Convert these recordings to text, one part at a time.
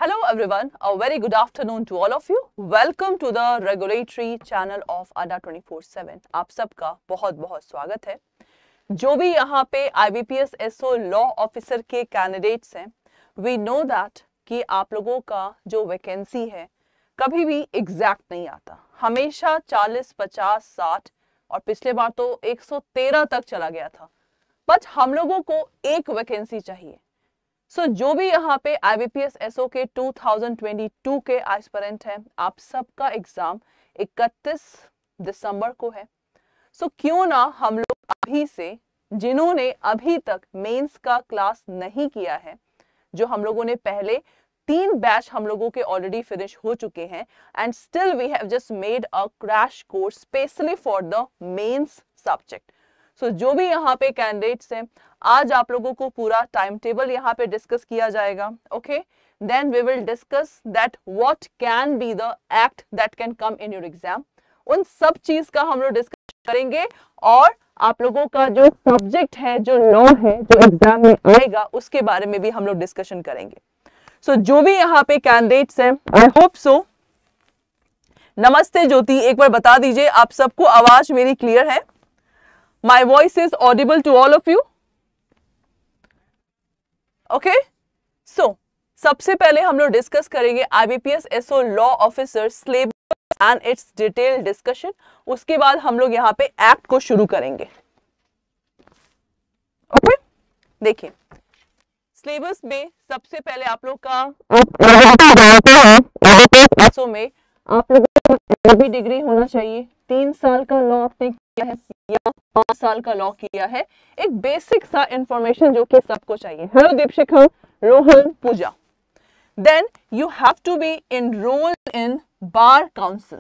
Hello everyone, a very good afternoon to all of you. Welcome to the regulatory channel of ADA 24/7. आप सबका बहुत बहुत स्वागत है. जो भी यहाँ पे IBPS SO लॉ ऑफिसर के कैंडिडेट्स हैं, we know that कि आप लोगों का जो वैकेंसी है कभी भी एग्जैक्ट नहीं आता. हमेशा 40, 50, 60 और पिछले बार तो 113 तक चला गया था. बट हम लोगों को एक वैकेंसी चाहिए. जो भी यहाँ पे IBPS SO के 2022 के एस्पिरेंट हैं, आप सबका एग्जाम 31 दिसंबर को है. क्यों ना हम लोग अभी से, जिन्होंने अभी तक मेंस का क्लास नहीं किया है, जो हम लोगों ने पहले 3 बैच हम लोगों के ऑलरेडी फिनिश हो चुके हैं, and still we have just made a crash course specially for the mains subject. जो भी यहाँ पे कैंडिडेट्स हैं, आज आप लोगों को पूरा टाइम टेबल यहाँ पे डिस्कस किया जाएगा. Okay, then we will discuss that what can be the act that can come in your exam. उन सब चीज का हम लोग डिस्कस करेंगे और आप लोगों का जो सब्जेक्ट है, जो लॉ है, जो एग्जाम में आएगा, उसके बारे में भी हम लोग डिस्कशन करेंगे. जो भी यहाँ पे कैंडिडेट्स हैं, आई होप सो. नमस्ते ज्योति, एक बार बता दीजिए आप सबको आवाज मेरी क्लियर है? My voice is audible to all of you? Okay? सबसे पहले हम लोग डिस्कस करेंगे IBPS SO law officer syllabus and it's detail discussion. उसके बाद हम लोग यहाँ पे एक्ट को शुरू करेंगे. ओके, देखिए सिलेबस में सबसे पहले आप लोग का SO में आप लोगों को LLB डिग्री होना चाहिए. 3 साल का लॉ आपने किया है या 5 साल का लॉ किया है. एक बेसिक सा इंफॉर्मेशन जो कि सबको चाहिए. Hello Deepshikha, Rohan, Pooja. Then you have to be enrolled in bar council,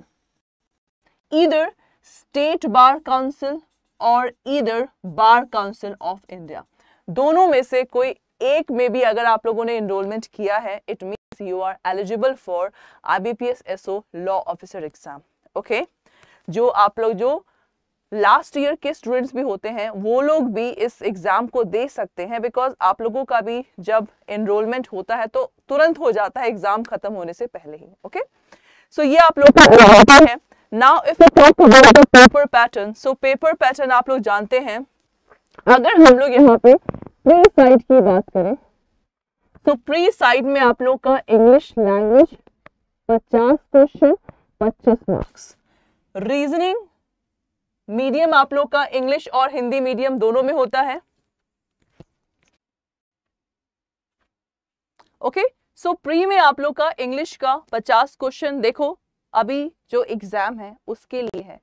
either state bar council और either bar council of India. दोनों में से कोई एक में भी अगर आप लोगों ने एनरोलमेंट किया है, it means you are eligible for IBPS SO law officer exam. Okay, जो आप लोग जो लास्ट ईयर के स्टूडेंट्स भी होते हैं, वो लोग भी इस एग्जाम को दे सकते हैं, बिकॉज आप लोगों का भी जब एनरोलमेंट होता है तो तुरंत हो जाता है एग्जाम खत्म होने से पहले ही. ओके, ये आप लोग का है. Now if you talk about the paper pattern, paper pattern आप लोग जानते हैं. अगर हम लोग यहाँ पे प्री साइड की बात करें तो प्री साइड में आप लोग का English language 50 question 25 marks. Reasoning medium आप लोग का इंग्लिश और हिंदी मीडियम दोनों में होता है. ओके, प्री में आप लोग का इंग्लिश का 50 क्वेश्चन. देखो अभी जो एग्जाम है उसके लिए है,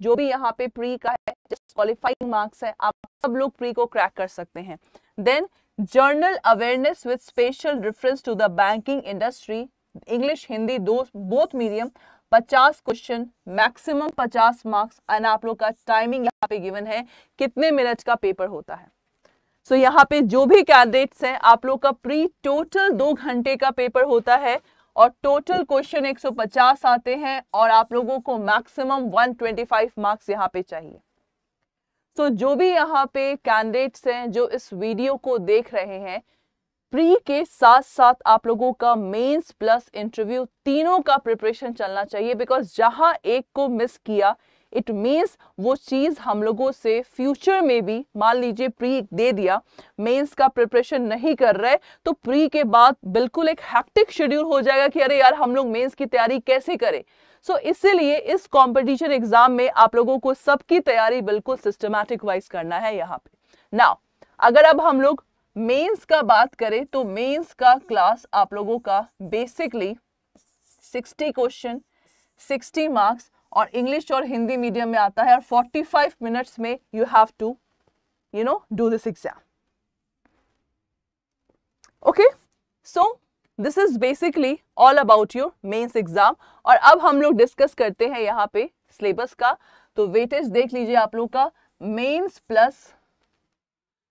जो भी यहाँ पे प्री का है, क्वालिफाइंग मार्क्स है, आप सब लोग प्री को क्रैक कर सकते हैं. Then general awareness with special reference to the banking industry, English Hindi both medium, 50 question, maximum 50 marks. And आप लोग का टाइमिंग यहाँ पे गिवन है कितने मिनट का पेपर होता है. यहाँ पे जो भी कैंडिडेट्स हैं, आप लोग का प्री टोटल 2 घंटे का पेपर होता है और टोटल क्वेश्चन 150 आते हैं और आप लोगों को मैक्सिमम 125 मार्क्स यहाँ पे चाहिए. जो भी यहाँ पे कैंडिडेट्स हैं जो इस वीडियो को देख रहे हैं, प्री के साथ साथ आप लोगों का मेंस प्लस इंटरव्यू तीनों का प्रिपरेशन चलना चाहिए, बिकॉज जहां एक को मिस किया इट मीन्स वो चीज हम लोगों से फ्यूचर में भी, मान लीजिए प्री दे दिया, मेंस का प्रिपरेशन नहीं कर रहे, तो प्री के बाद बिल्कुल एक हैक्टिक शेड्यूल हो जाएगा कि अरे यार हम लोग मेंस की तैयारी कैसे करें. इसीलिए इस कंपटीशन एग्जाम में आप लोगों को सबकी तैयारी बिल्कुल सिस्टमैटिक वाइज करना है. यहाँ पे नाउ अगर अब हम लोग मेंस का बात करें तो मेंस का क्लास आप लोगों का बेसिकली 60 क्वेश्चन 60 मार्क्स और इंग्लिश और हिंदी मीडियम में आता है, और 45 मिनट्स में you have to do this exam. Okay, this is basically all about your mains exam. और अब हम लोग डिस्कस करते हैं यहाँ पे सिलेबस का. वेटेज देख लीजिए आप लोग का मेंस प्लस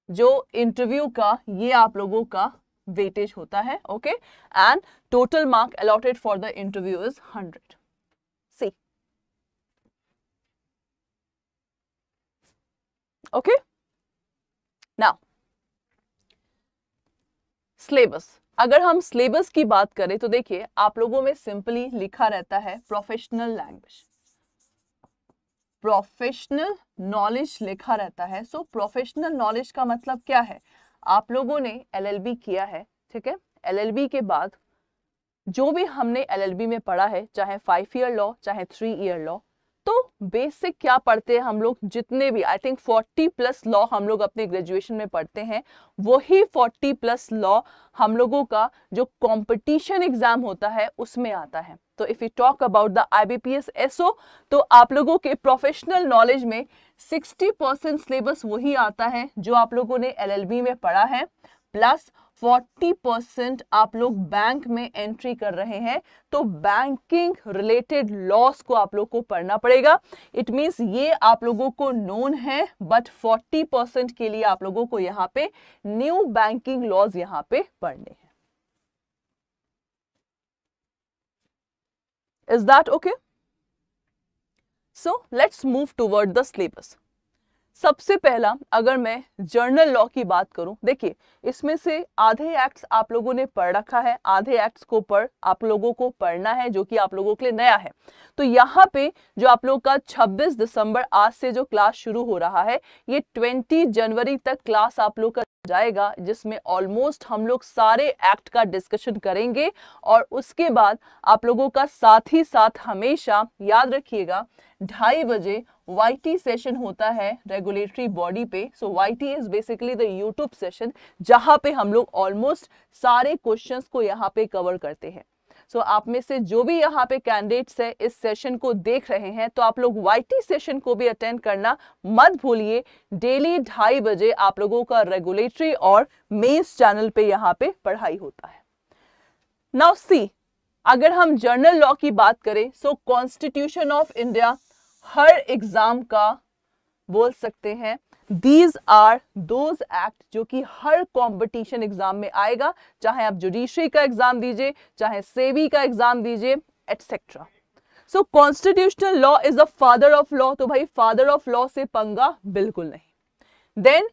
जो इंटरव्यू का, ये आप लोगों का वेटेज होता है. Okay, and total mark allotted for the interview is 100. See okay, now syllabus. अगर हम सिलेबस की बात करें तो देखिए आप लोगों में सिंपली लिखा रहता है प्रोफेशनल लैंग्वेज, प्रोफेशनल नॉलेज लिखा रहता है। सो प्रोफेशनल नॉलेज का मतलब क्या है, आप लोगों ने एलएलबी किया है, ठीक है। एलएलबी के बाद जो भी हमने एलएलबी में पढ़ा है, चाहे 5 ईयर लॉ चाहे 3 ईयर लॉ, तो बेसिक क्या पढ़ते हैं हम लोग, जितने भी आई थिंक 40+ लॉ हम लोग अपने ग्रेजुएशन में पढ़ते हैं, वही 40+ लॉ हम लोगों का जो कंपटीशन एग्जाम होता है उसमें आता है। तो if you talk about the IBPS SO, तो आप लोगों के प्रोफेशनल नॉलेज में 60% सिलेबस वही आता है जो आप लोगों ने एलएलबी में पढ़ा है, प्लस 40% आप लोग बैंक में एंट्री कर रहे हैं, तो बैंकिंग रिलेटेड लॉस को आप लोग को पढ़ना पड़ेगा। इट मींस ये आप लोगों को नोन है, बट 40% के लिए आप लोगों को यहाँ पे न्यू बैंकिंग लॉज यहाँ पे पढ़ने हैं। Is that okay? So let's move toward the syllabus. सबसे पहला अगर मैं जर्नल लॉ की बात करूं, देखिए इसमें से आधे एक्ट्स आप लोगों ने पढ़ रखा है, आधे एक्ट्स को आप लोगों को पढ़ना है, जो कि आप लोगों के लिए नया है। तो यहाँ पे जो आप लोग का 26 दिसंबर आज से जो क्लास शुरू हो रहा है, ये 20 जनवरी तक क्लास आप लोग का जाएगा, जिसमें ऑलमोस्ट हम लोग सारे एक्ट का डिस्कशन करेंगे। और उसके बाद आप लोगों का साथ ही साथ हमेशा याद रखिएगा 2:30 बजे YT सेशन होता है रेगुलेटरी बॉडी पे। सो YT is basically the YouTube session, जहां पे हम लोग ऑलमोस्ट सारे क्वेश्चंस को यहाँ पे कवर करते हैं। सो आप में से जो भी यहाँ पे कैंडिडेट्स है इस सेशन को देख रहे हैं, तो आप लोग YT सेशन को भी अटेंड करना मत भूलिए। डेली 2:30 बजे आप लोगों का रेगुलेटरी और मेंस चैनल पे यहाँ पे पढ़ाई होता है। नाउ सी, अगर हम जर्नल लॉ की बात करें, सो कॉन्स्टिट्यूशन ऑफ इंडिया हर एग्जाम का बोल सकते हैं दीज आर दोज एक्ट जो कि हर कंपटीशन एग्जाम में आएगा, चाहे आप जुडिशरी का एग्जाम दीजिए, चाहे सेबी का एग्जाम दीजिए, etcetera. So constitutional law is the father of law, तो भाई फादर ऑफ लॉ से पंगा बिल्कुल नहीं। Then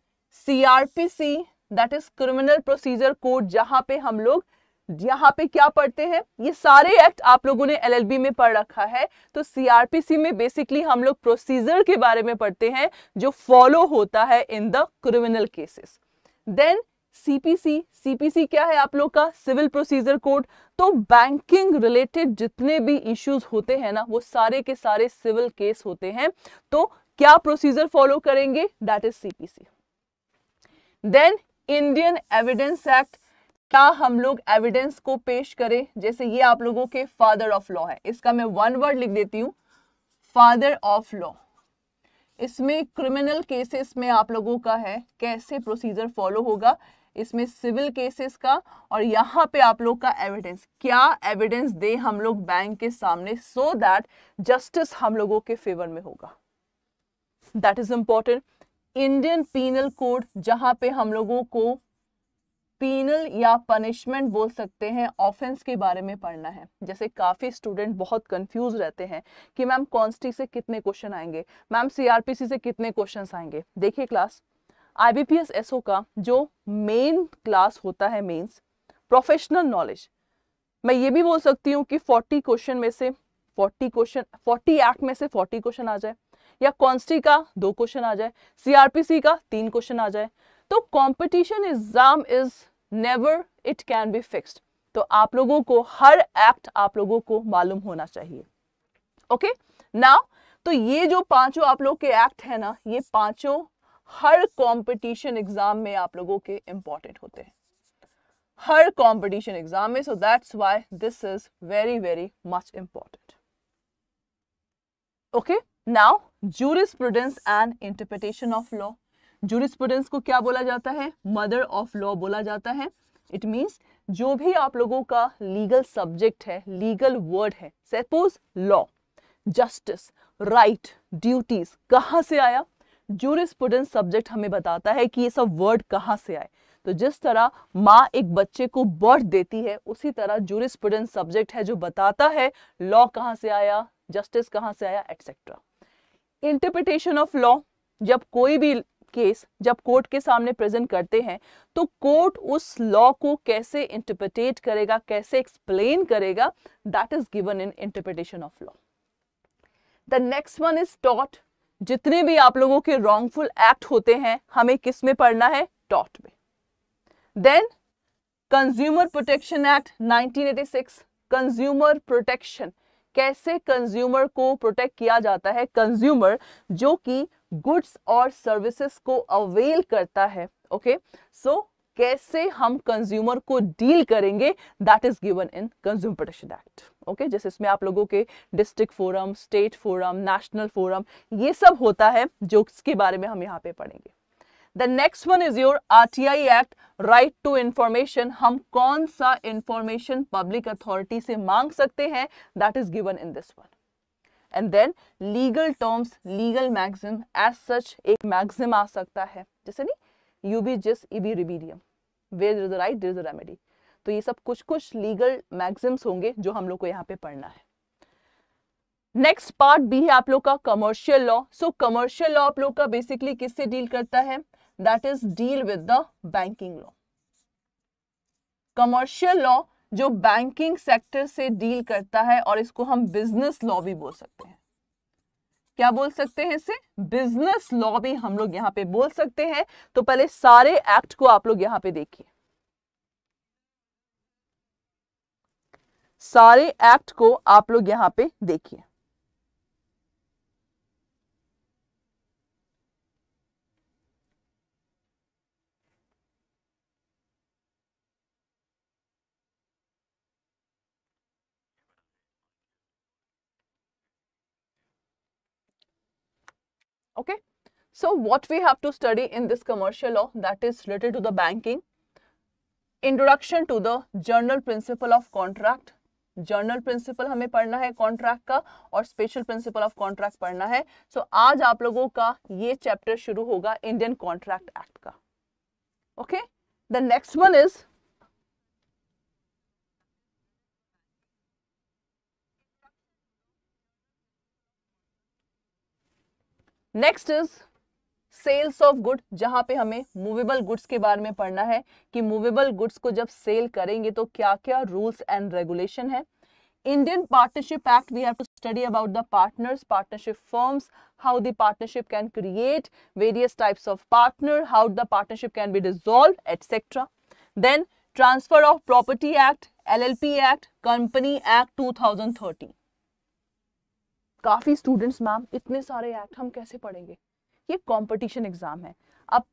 CRPC, that is criminal procedure code, जहां पे हम लोग यहाँ पे क्या पढ़ते हैं, ये सारे एक्ट आप लोगों ने LLB में पढ़ रखा है। तो CRPC में बेसिकली हम लोग प्रोसीजर के बारे में पढ़ते हैं जो फॉलो होता है in the criminal cases. Then CPC क्या है आप लोग का, सिविल प्रोसीजर कोड। तो बैंकिंग रिलेटेड जितने भी इश्यूज होते हैं ना, वो सारे के सारे सिविल केस होते हैं। तो क्या प्रोसीजर फॉलो करेंगे, that is CPC। Then Indian evidence act, क्या हम लोग एविडेंस को पेश करें, जैसे ये आप लोगों के फादर ऑफ लॉ है, इसका मैं वन वर्ड लिख देती हूं, फादर ऑफ लॉ। इसमें क्रिमिनल केसेस में आप लोगों का है कैसे प्रोसीजर फॉलो होगा, इसमें सिविल केसेस का, और यहाँ पे आप लोग का एविडेंस, क्या एविडेंस दे हम लोग बैंक के सामने, सो दैट जस्टिस हम लोगों के फेवर में होगा, that is important. Indian penal code, जहां पे हम लोगों को पीनल या पनिशमेंट बोल सकते हैं ऑफेंस के बारे में पढ़ना है। जैसे काफी स्टूडेंट बहुत कंफ्यूज रहते हैं कि मैम कॉन्स्टी से कितने क्वेश्चन आएंगे, मैम CRPC से कितने क्वेश्चंस आएंगे। देखिए क्लास, IBPS SO का जो मेन क्लास होता है, मेंस प्रोफेशनल नॉलेज, मैं ये भी बोल सकती हूँ कि 40 क्वेश्चन में से 40 क्वेश्चन, 40 एक्ट में से 40 क्वेश्चन आ जाए, या कॉन्स्टी का 2 क्वेश्चन आ जाए, CRPC का 3 क्वेश्चन आ जाए। तो competition exam is never it can be fixed. तो आप लोगों को हर एक्ट आप लोगों को मालूम होना चाहिए। ओके नाउ, तो ये जो पांचों आप लोग के एक्ट है ना, ये पांचों हर कंपटीशन एग्जाम में आप लोगों के इंपॉर्टेंट होते हैं, हर कंपटीशन एग्जाम में। So that's why this is very very much important. Okay now, jurisprudence and interpretation of law. Jurisprudence को क्या बोला जाता है, मदर ऑफ लॉ बोला जाता है। इट मींस जो भी आप लोगों का लीगल सब्जेक्ट है, लीगल वर्ड है, suppose law, justice, right, duties, कहां से आया, जूरिस्प्रूडेंस सब्जेक्ट हमें बताता है कि ये सब वर्ड कहां से आए। तो जिस तरह माँ एक बच्चे को बर्थ देती है, उसी तरह जूरिस्प्रूडेंस सब्जेक्ट है जो बताता है लॉ कहां से आया, जस्टिस कहां से आया, एटसेट्रा। इंटरप्रिटेशन ऑफ लॉ, जब कोई भी केस जब कोर्ट के सामने प्रेजेंट करते हैं तो कोर्ट उस लॉ को कैसे इंटरप्रिटेट करेगा, कैसे एक्सप्लेन करेगा, that is given in interpretation of law. The next one is tort. जितने भी आप लोगों के रॉन्गफुल एक्ट होते हैं हमें किस में पढ़ना है? टॉर्ट में। Then consumer protection act 1986, consumer protection, कैसे कंज्यूमर को प्रोटेक्ट किया जाता है, कंज्यूमर जो कि गुड्स और सर्विसेज को अवेल करता है। ओके, सो कैसे हम कंज्यूमर को डील करेंगे, that is given in consumer protection act. Okay, जैसे इसमें आप लोगों के district forum, state forum, national forum, ये सब होता है जो इसके बारे में हम यहाँ पे पढ़ेंगे। The next one is your RTI act, right to information. हम कौन सा इंफॉर्मेशन पब्लिक अथॉरिटी से मांग सकते हैं, that is given in this one. And then legal terms, legal maxim, as such एक मैक्सिम आ सकता है, जैसे नहीं यूबी जिस इबी रिबीडियम, where there is a right there is a remedy. तो ये सब कुछ कुछ लीगल मैक्सिम्स होंगे जो हम लोग को यहाँ पे पढ़ना है। नेक्स्ट पार्ट भी है आप लोग का कमर्शियल लॉ। सो कमर्शियल लॉ आप लोग का बेसिकली किससे डील करता है? That is deal with the banking law. Commercial law जो बैंकिंग सेक्टर से डील करता है, और इसको हम बिजनेस लॉ भी बोल सकते हैं। क्या बोल सकते हैं इसे? बिजनेस लॉ भी हम लोग यहाँ पे बोल सकते हैं। तो पहले सारे एक्ट को आप लोग यहाँ पे देखिए, सारे एक्ट को आप लोग यहाँ पे देखिए। Okay, so what we have to study in this commercial law, that is related to the banking. Introduction to the general principle of contract. General principle हमें पढ़ना है कॉन्ट्रैक्ट का, और स्पेशल प्रिंसिपल ऑफ कॉन्ट्रैक्ट पढ़ना है। सो आज आप लोगों का ये चैप्टर शुरू होगा इंडियन कॉन्ट्रैक्ट एक्ट का। Okay, the next one is next is sales of good, जहां पे हमें मूवेबल गुड्स के बारे में पढ़ना है कि मूवेबल गुड्स को जब सेल करेंगे तो क्या क्या रूल्स एंड रेगुलेशन है। Indian partnership act, we have to study about the partners, partnership firms, how the partnership can create various types of partner, how the partnership can be dissolve, etcetera. Then transfer of property act, LLP act, company act 2013। काफी students, ma'am इतने सारे act हम कैसे पढ़ेंगे? ये competition exam है। अब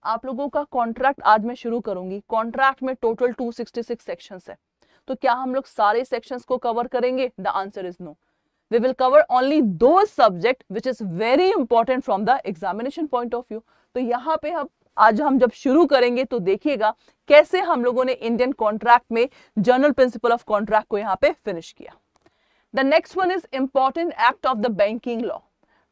आप लोगों का कॉन्ट्रैक्ट आज मैं शुरू करूंगी। कॉन्ट्रैक्ट में टोटल 266 सेक्शंस है, तो क्या हम लोग सारे सेक्शंस को कवर करेंगे? The answer is no. We will cover only those subject which is very important from the examination point of view. तो यहाँ पे आज हम जब शुरू करेंगे तो देखिएगा कैसे हम लोगों ने इंडियन कॉन्ट्रैक्ट में जनरल प्रिंसिपल ऑफ कॉन्ट्रैक्ट को यहाँ पे फिनिश किया। The next one is important act of the banking law.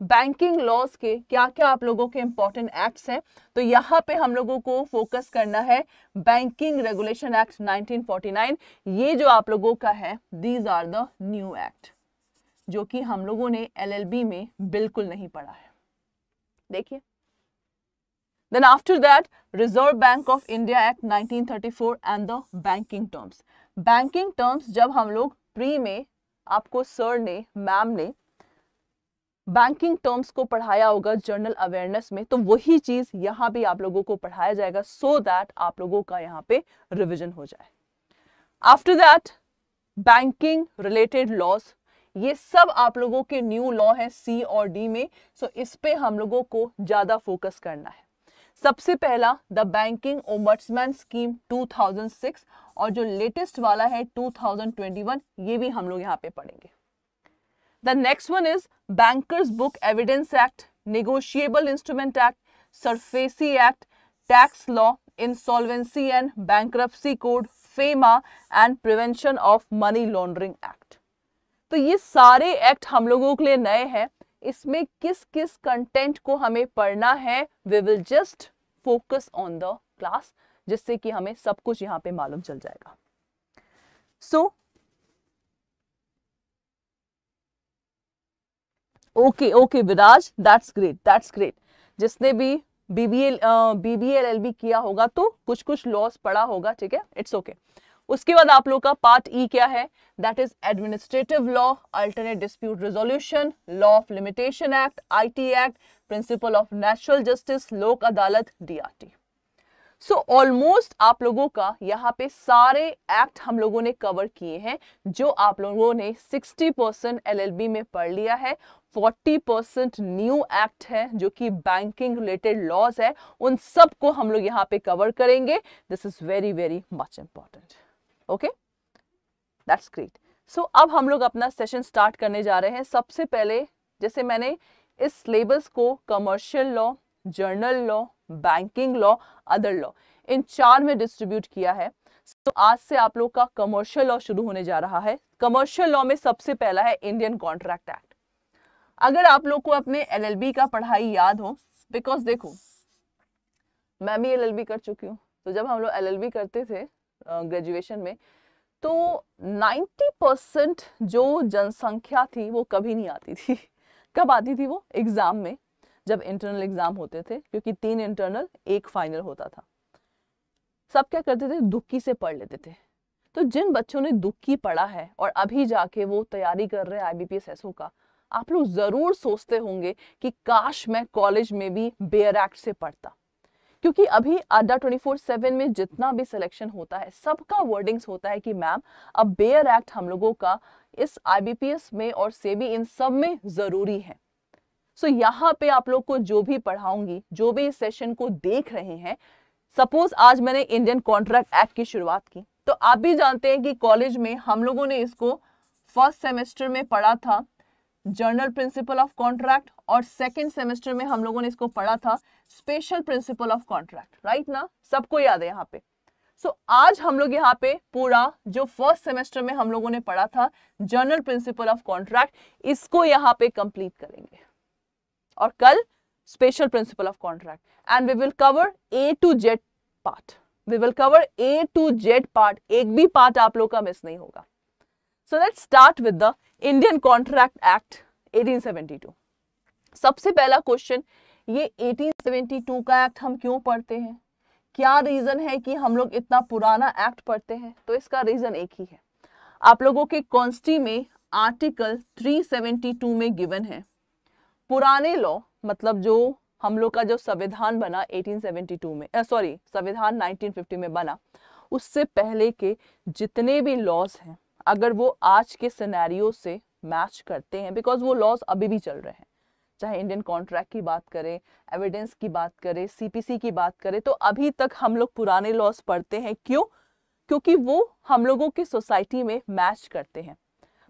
Banking laws के क्या क्या आप लोगों के इंपॉर्टेंट एक्ट्स हैं, तो यहाँ पे हम लोगों को फोकस करना है बैंकिंग रेगुलेशन एक्ट 1949। ये जो आप लोगों का है, these are the new act जो कि हम लोगों ने एलएलबी में बिल्कुल नहीं पढ़ा है। देखिए, then after that reserve bank of India act 1934 and the banking terms. Banking terms जब हम लोग प्री में आपको सर ने, मैम ने बैंकिंग टर्म्स को पढ़ाया होगा जनरल अवेयरनेस में, तो वही चीज यहां भी आप लोगों को पढ़ाया जाएगा सो दैट आप लोगों का यहां पे रिवीजन हो जाए। After that banking related laws, ये सब आप लोगों के न्यू लॉ है सी और डी में, सो इस पे हम लोगों को ज्यादा फोकस करना है। सबसे पहला द बैंकिंग ओम्बड्समैन स्कीम 2006, और जो लेटेस्ट वाला है 2021, ये भी हम लोग यहाँ पे पढ़ेंगे। The next one is Bankers Book Evidence Act, Negotiable Instrument Act, SURFACI Act, Tax Law, Insolvency and Bankruptcy Code, FEMA and Prevention of Money Laundering Act। तो ये सारे एक्ट हम लोगों के लिए नए हैं। इसमें किस किस कंटेंट को हमें पढ़ना है, we will just focus on the class, जिससे कि हमें सब कुछ यहाँ पे मालूम चल जाएगा। So okay Viraj, that's great. जिसने भी बीबीए एलएलबी किया होगा तो कुछ कुछ लॉस पढ़ा होगा, ठीक है, इट्स ओके। उसके बाद आप लोग का पार्ट ई क्या है, that is administrative law, alternate dispute resolution, law of limitation act, IT act, principle of natural justice, लोक अदालत, डीआरटी। सो ऑलमोस्ट आप लोगों का यहाँ पे सारे एक्ट हम लोगों ने कवर किए हैं जो आप लोगों ने 60% एलएलबी में पढ़ लिया है। 40% न्यू एक्ट है जो कि बैंकिंग रिलेटेड लॉज है, उन सब को हम लोग यहाँ पे कवर करेंगे। This is very very much important. Okay, that's great. So अब हम लोग अपना सेशन स्टार्ट करने जा रहे हैं। सबसे पहले जैसे मैंने इस सिलेबस को commercial law, general law, banking law, other law, इन 4 में डिस्ट्रीब्यूट किया है। तो आज से आप लोग का कमर्शियल लॉ शुरू होने जा रहा है। कमर्शियल लॉ में सबसे पहला है इंडियन कॉन्ट्रैक्ट एक्ट। अगर आप लोग को अपने एलएलबी का पढ़ाई याद हो, बिकॉज देखो मैं भी एलएलबी कर चुकी हूँ, तो जब हम लोग एलएलबी करते थे ग्रेजुएशन में, तो 90% जो जनसंख्या थी वो कभी नहीं आती थी। कब आती थी वो? एग्जाम में, जब इंटरनल एग्जाम होते थे, क्योंकि 3 इंटरनल 1 फाइनल होता था। सब क्या करते थे, दुक्की से पढ़ लेते थे। तो जिन बच्चों ने दुक्की पढ़ा है और अभी जाके वो तैयारी कर रहे हैं आईबीपीएस एसओ का, आप लोग जरूर सोचते होंगे कि काश मैं कॉलेज में भी बेयर एक्ट से पढ़ता, क्योंकि अभी अड्डा 24/7 में जितना भी सिलेक्शन होता है सबका वर्डिंग्स होता है कि मैम अब बेयर एक्ट हम लोगों का इस आईबीपीएस में और सेबी इन सब में जरूरी है। सो यहाँ पे आप लोग को जो भी पढ़ाऊंगी, जो भी इस सेशन को देख रहे हैं, सपोज आज मैंने इंडियन कॉन्ट्रैक्ट एक्ट की शुरुआत की, तो आप भी जानते हैं कि कॉलेज में हम लोगों ने इसको फर्स्ट सेमेस्टर में पढ़ा था जर्नल प्रिंसिपल ऑफ कॉन्ट्रैक्ट, और सेकंड सेमेस्टर में हम लोगों ने इसको पढ़ा था special principle of contract, right ना? सबको याद है यहाँ पे। सो आज हम लोग यहाँ पे पूरा जो फर्स्ट सेमेस्टर में हम लोगों ने पढ़ा था जर्नल प्रिंसिपल ऑफ कॉन्ट्रैक्ट, इसको यहाँ पे कंप्लीट करेंगे, और कल special principle of contract, and we will cover A to Z part. We will cover A to Z part, एक भी पार्ट आप लोग का मिस नहीं होगा। So let's start with the Indian contract act 1872। सबसे पहला क्वेश्चन, ये 1872 का एक्ट हम क्यों पढ़ते हैं? क्या रीजन है कि हम लोग इतना पुराना एक्ट पढ़ते हैं? तो इसका रीजन एक ही है, आप लोगों के कॉन्स्टी में आर्टिकल 372 में गिवन है पुराने लॉ, मतलब जो हम लोग का जो संविधान बना 1872 में, संविधान 1950 में बना, उससे पहले के जितने भी लॉज हैं अगर वो आज के सिनेरियो से मैच करते हैं, बिकॉज वो लॉज अभी भी चल रहे हैं, चाहे इंडियन कॉन्ट्रैक्ट की बात करें, एविडेंस की बात करें, सीपीसी की बात करें, तो अभी तक हम लोग पुराने लॉज पढ़ते हैं। क्यों? क्योंकि वो हम लोगों की सोसाइटी में मैच करते हैं।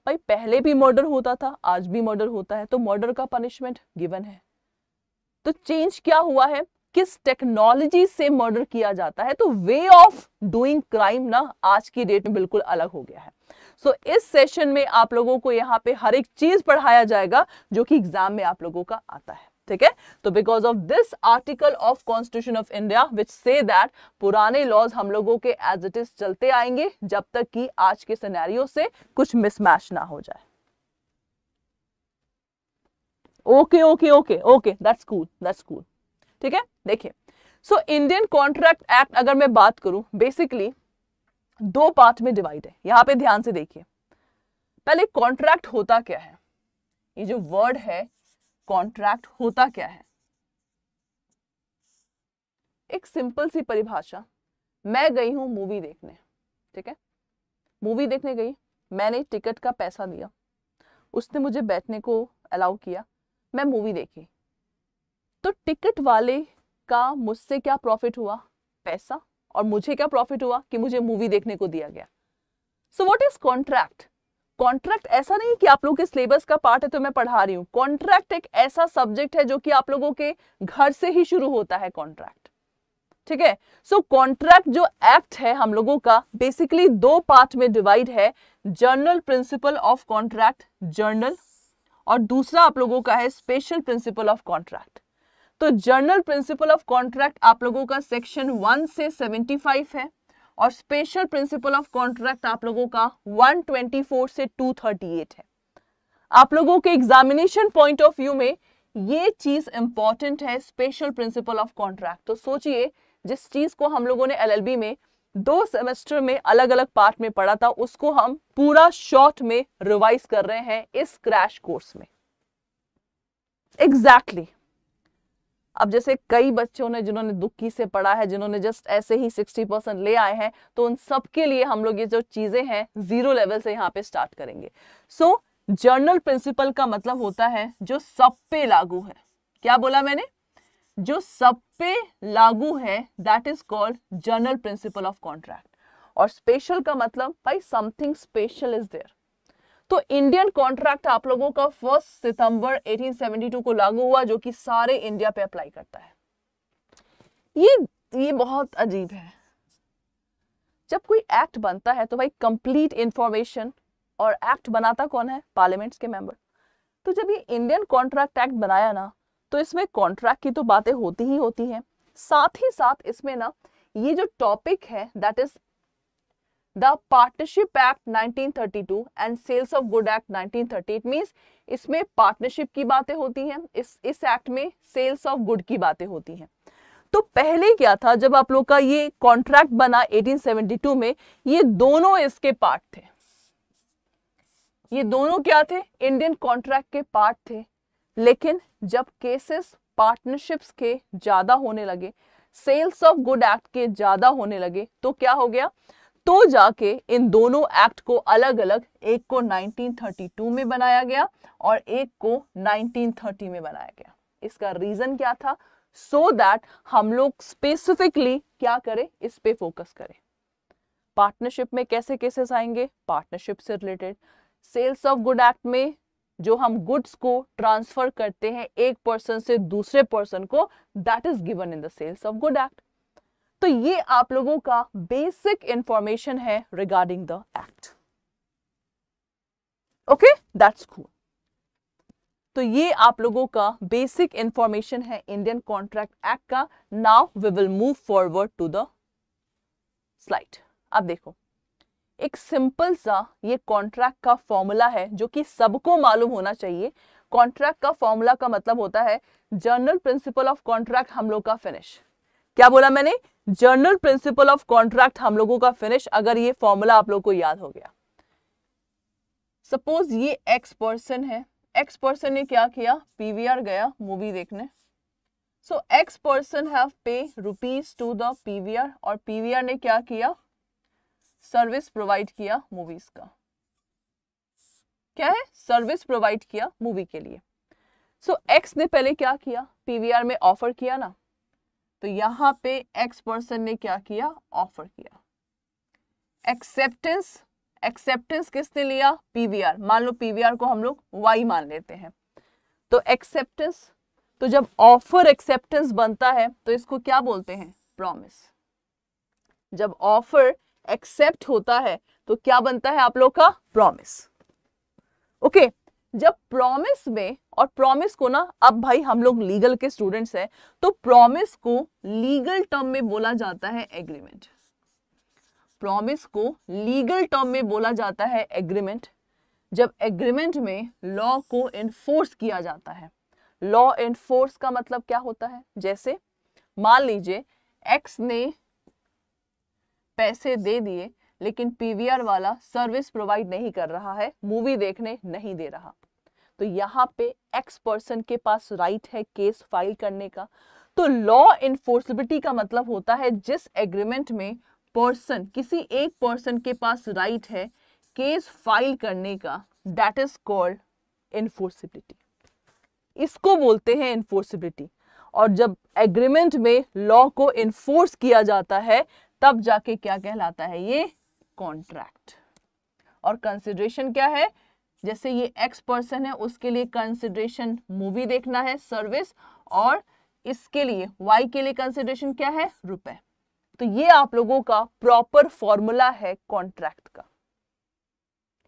भाई पहले भी मर्डर होता था, आज भी मर्डर होता है, तो मर्डर का पनिशमेंट गिवन है। तो चेंज क्या हुआ है, किस टेक्नोलॉजी से मर्डर किया जाता है, तो वे ऑफ डूइंग क्राइम ना आज की डेट में बिल्कुल अलग हो गया है। सो इस सेशन में आप लोगों को यहाँ पे हर एक चीज पढ़ाया जाएगा जो कि एग्जाम में आप लोगों का आता है, ठीक है? तो because of this article of constitution of India which say that पुराने लॉज हम लोगों के एज इट इज चलते आएंगे जब तक कि आज के सिनेरियो से कुछ मिसमैच ना हो जाए। Okay okay okay okay, that's cool, that's cool, ठीक है? देखिए, सो इंडियन कॉन्ट्रैक्ट एक्ट अगर मैं बात करूं, बेसिकली 2 पार्ट में डिवाइड है। यहां पे ध्यान से देखिए, पहले कॉन्ट्रैक्ट होता क्या है, ये जो वर्ड है कॉन्ट्रैक्ट होता क्या है, एक सिंपल सी परिभाषा। मैं गई हूं मूवी देखने, ठीक है? मूवी देखने गई, मैंने टिकट का पैसा दिया, उसने मुझे बैठने को अलाउ किया, मैं मूवी देखी, तो टिकट वाले का मुझसे क्या प्रॉफिट हुआ? पैसा। और मुझे क्या प्रॉफिट हुआ कि मुझे मूवी देखने को दिया गया। So what is contract? Contract ऐसा नहीं कि आप लोगों के सिलेबस का पार्ट है तो मैं पढ़ा रही हूँ। कॉन्ट्रैक्ट एक ऐसा सब्जेक्ट है जो कि आप लोगों के घर से ही शुरू होता है कॉन्ट्रैक्ट, ठीक है? सो कॉन्ट्रैक्ट जो एक्ट है हम लोगों का बेसिकली 2 पार्ट में डिवाइड है, journal principal of contract, journal, और दूसरा आप लोगों का है स्पेशल प्रिंसिपल ऑफ कॉन्ट्रैक्ट। तो जर्नल प्रिंसिपल ऑफ कॉन्ट्रैक्ट आप लोगों का सेक्शन 1 से 75 है, और स्पेशल प्रिंसिपल ऑफ कॉन्ट्रैक्ट आप लोगों का 124 से 238 है। आप लोगों के एग्जामिनेशन पॉइंट ऑफ व्यू में ये चीज इंपॉर्टेंट है, स्पेशल प्रिंसिपल ऑफ कॉन्ट्रैक्ट। तो सोचिए, जिस चीज को हम लोगों ने एलएलबी में 2 सेमेस्टर में अलग अलग पार्ट में पढ़ा था, उसको हम पूरा शॉर्ट में रिवाइज कर रहे हैं इस क्रैश कोर्स में। एग्जैक्टली अब जैसे कई बच्चों ने जिन्होंने दुखी से पढ़ा है, जिन्होंने जस्ट ऐसे ही 60% ले आए हैं, तो उन सब के लिए हम लोग ये जो चीजें हैं 0 लेवल से यहाँ पे स्टार्ट करेंगे। सो जनरल प्रिंसिपल का मतलब होता है जो सब पे लागू है। क्या बोला मैंने? जो सब पे लागू है, that is called general principle of contract. और स्पेशल का मतलब भाई समथिंग स्पेशल इज देयर। तो इंडियन कॉन्ट्रैक्ट आप लोगों का 1 सितंबर 1872 को लागू हुआ, जो कि सारे इंडिया पे अप्लाई करता है। ये बहुत अजीब है। जब कोई एक्ट बनता है तो भाई कंप्लीट इंफॉर्मेशन, और एक्ट बनाता कौन है? पार्लियामेंट्स के मेंबर। तो जब ये इंडियन कॉन्ट्रैक्ट एक्ट बनाया ना, तो इसमें कॉन्ट्रैक्ट की तो बातें होती ही होती हैं, साथ ही साथ इसमें ना ये जो टॉपिक है that is the partnership act 1932 and sales of good act 1930, it means इसमें पार्टनरशिप की बातें होती हैं, इस एक्ट में सेल्स ऑफ गुड की बातें होती हैं। तो पहले क्या था, जब आप लोग का ये कॉन्ट्रैक्ट बना 1872 में, ये दोनों इसके पार्ट थे। ये दोनों क्या थे? इंडियन कॉन्ट्रैक्ट के पार्ट थे। लेकिन जब केसेस पार्टनरशिप्स के ज्यादा होने लगे, सेल्स ऑफ गुड एक्ट के ज्यादा होने लगे, तो क्या हो गया? तो जाके इन दोनों एक्ट को अलग अलग, एक को 1932 में बनाया गया और एक को 1930 में बनाया गया। इसका रीजन क्या था? सो दैट हम लोग स्पेसिफिकली क्या करें, इस पे फोकस करें। पार्टनरशिप में कैसे केसेस आएंगे? पार्टनरशिप से related. Sales of good act में जो हम गुड्स को ट्रांसफर करते हैं एक पर्सन से दूसरे पर्सन को, that is given in the sales of good act. तो ये आप लोगों का बेसिक इंफॉर्मेशन है regarding the act. Okay, that's cool. तो ये आप लोगों का बेसिक इंफॉर्मेशन है इंडियन कॉन्ट्रैक्ट एक्ट का। Now we will move forward to the slide. अब देखो, एक सिंपल सा ये कॉन्ट्रैक्ट का फॉर्मूला है जो कि सबको मालूम होना चाहिए। कॉन्ट्रैक्ट का फॉर्मूला का मतलब होता है जनरल प्रिंसिपल ऑफ कॉन्ट्रैक्ट हम लोग का फिनिश। क्या बोला मैंने? जनरल प्रिंसिपल ऑफ कॉन्ट्रैक्ट हम लोगों का फिनिश। अगर ये फॉर्मूला आप लोग को याद हो गया, सपोज ये एक्स पर्सन है, एक्स पर्सन ने क्या किया? पीवीआर गया मूवी देखने। So X person have pay rupees to the PVR, और पीवीआर ने क्या किया? सर्विस प्रोवाइड किया मूवीज का। क्या है? सर्विस प्रोवाइड किया मूवी के लिए। सो एक्स ने पहले क्या किया? पीवीआर में ऑफर किया ना, तो यहां पे एक्स पर्सन ने क्या किया? ऑफर किया। एक्सेप्टेंस, एक्सेप्टेंस किसने लिया? पीवीआर। मान लो पीवीआर को हम लोग वाई मान लेते हैं, तो एक्सेप्टेंस। तो जब ऑफर एक्सेप्टेंस बनता है तो इसको क्या बोलते हैं? प्रॉमिस। जब ऑफर एक्सेप्ट होता है तो क्या बनता है आप लोग का? प्रॉमिस। ओके, जब प्रॉमिस में, और प्रॉमिस को ना, अब भाई हम लोग लीगल के स्टूडेंट्स हैं, तो प्रॉमिस को लीगल टर्म में बोला जाता है एग्रीमेंट। प्रॉमिस को लीगल टर्म में बोला जाता है एग्रीमेंट। जब एग्रीमेंट में लॉ को एनफोर्स किया जाता है। लॉ एनफोर्स का मतलब क्या होता है? जैसे मान लीजिए एक्स ने पैसे दे दिए, लेकिन पीवीआर वाला सर्विस प्रोवाइड नहीं कर रहा है, मूवी देखने नहीं दे रहा, तो यहाँ पे एक्स पर्सन के पास राइट है केस फाइल करने का। तो लॉ इन्फोर्सिबिलिटी का मतलब होता है जिस एग्रीमेंट में पर्सन, किसी एक पर्सन के पास राइट है केस फाइल करने का, दैट इज कॉल्ड इन्फोर्सिबिलिटी। इसको बोलते हैं इन्फोर्सिबिलिटी। और जब एग्रीमेंट में लॉ को इन्फोर्स किया जाता है, तब जाके क्या कहलाता है? ये कॉन्ट्रैक्ट। और कंसिडरेशन क्या है? जैसे ये एक्स पर्सन है, उसके लिए कंसिडरेशन मूवी देखना है, सर्विस, और इसके लिए वाई के लिए कंसिडरेशन क्या है? रुपए। तो ये आप लोगों का प्रॉपर फॉर्मूला है कॉन्ट्रैक्ट का।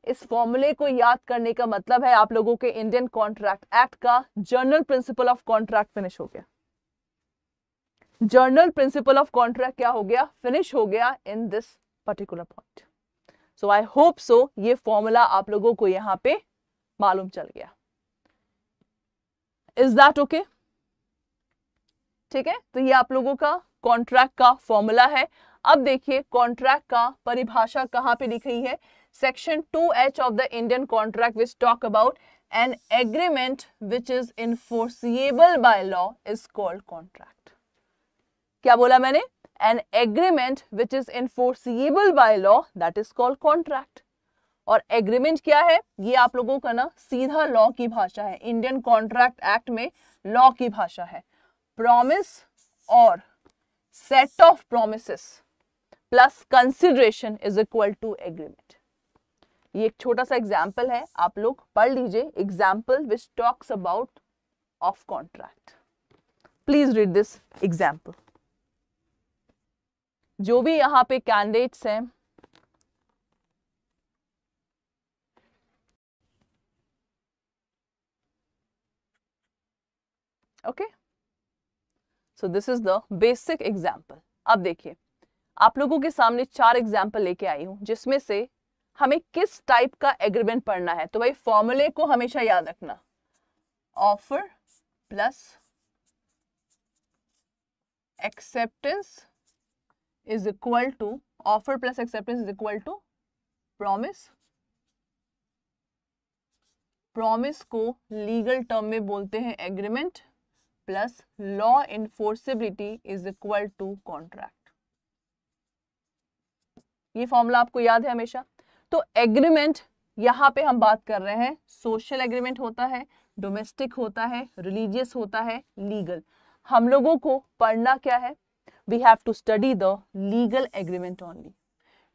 इस फॉर्मूले को याद करने का मतलब है आप लोगों के इंडियन कॉन्ट्रैक्ट एक्ट का general principle of contract finish हो गया। जनरल प्रिंसिपल ऑफ कॉन्ट्रैक्ट क्या हो गया? फिनिश हो गया in this particular point. So I hope सो ये फॉर्मूला आप लोगों को यहां पे मालूम चल गया। Is that okay? ठीक है, तो ये आप लोगों का कॉन्ट्रैक्ट का फॉर्मूला है। अब देखिए कॉन्ट्रैक्ट का परिभाषा कहां पे लिखी है, section 2H of the Indian contract which talk about an agreement which is enforceable by law is called contract. क्या बोला मैंने? An agreement which is enforceable by law that is called contract. और एग्रीमेंट क्या है? ये आप लोगों का ना सीधा लॉ की भाषा है, इंडियन कॉन्ट्रैक्ट एक्ट में लॉ की भाषा है। प्रॉमिस और set of promises plus consideration is equal to agreement. ये एक छोटा सा एग्जाम्पल है, आप लोग पढ़ लीजिए, example which talks about of contract. Please read this example. जो भी यहां पे कैंडिडेट्स हैं, okay, so this is the basic example. अब देखिए आप लोगों के सामने 4 एग्जाम्पल लेके आई हूं, जिसमें से हमें किस टाइप का एग्रीमेंट पढ़ना है। तो भाई फॉर्मूले को हमेशा याद रखना, offer plus acceptance is equal to, offer plus acceptance is equal to promise. Promise को लीगल टर्म में बोलते हैं agreement, plus law enforceability is equal to contract. ये फॉर्मूला आपको याद है हमेशा। तो एग्रीमेंट यहां पे हम बात कर रहे हैं, सोशल एग्रीमेंट होता है, डोमेस्टिक होता है, रिलीजियस होता है, लीगल। हम लोगों को पढ़ना क्या है? We have to study the legal agreement only.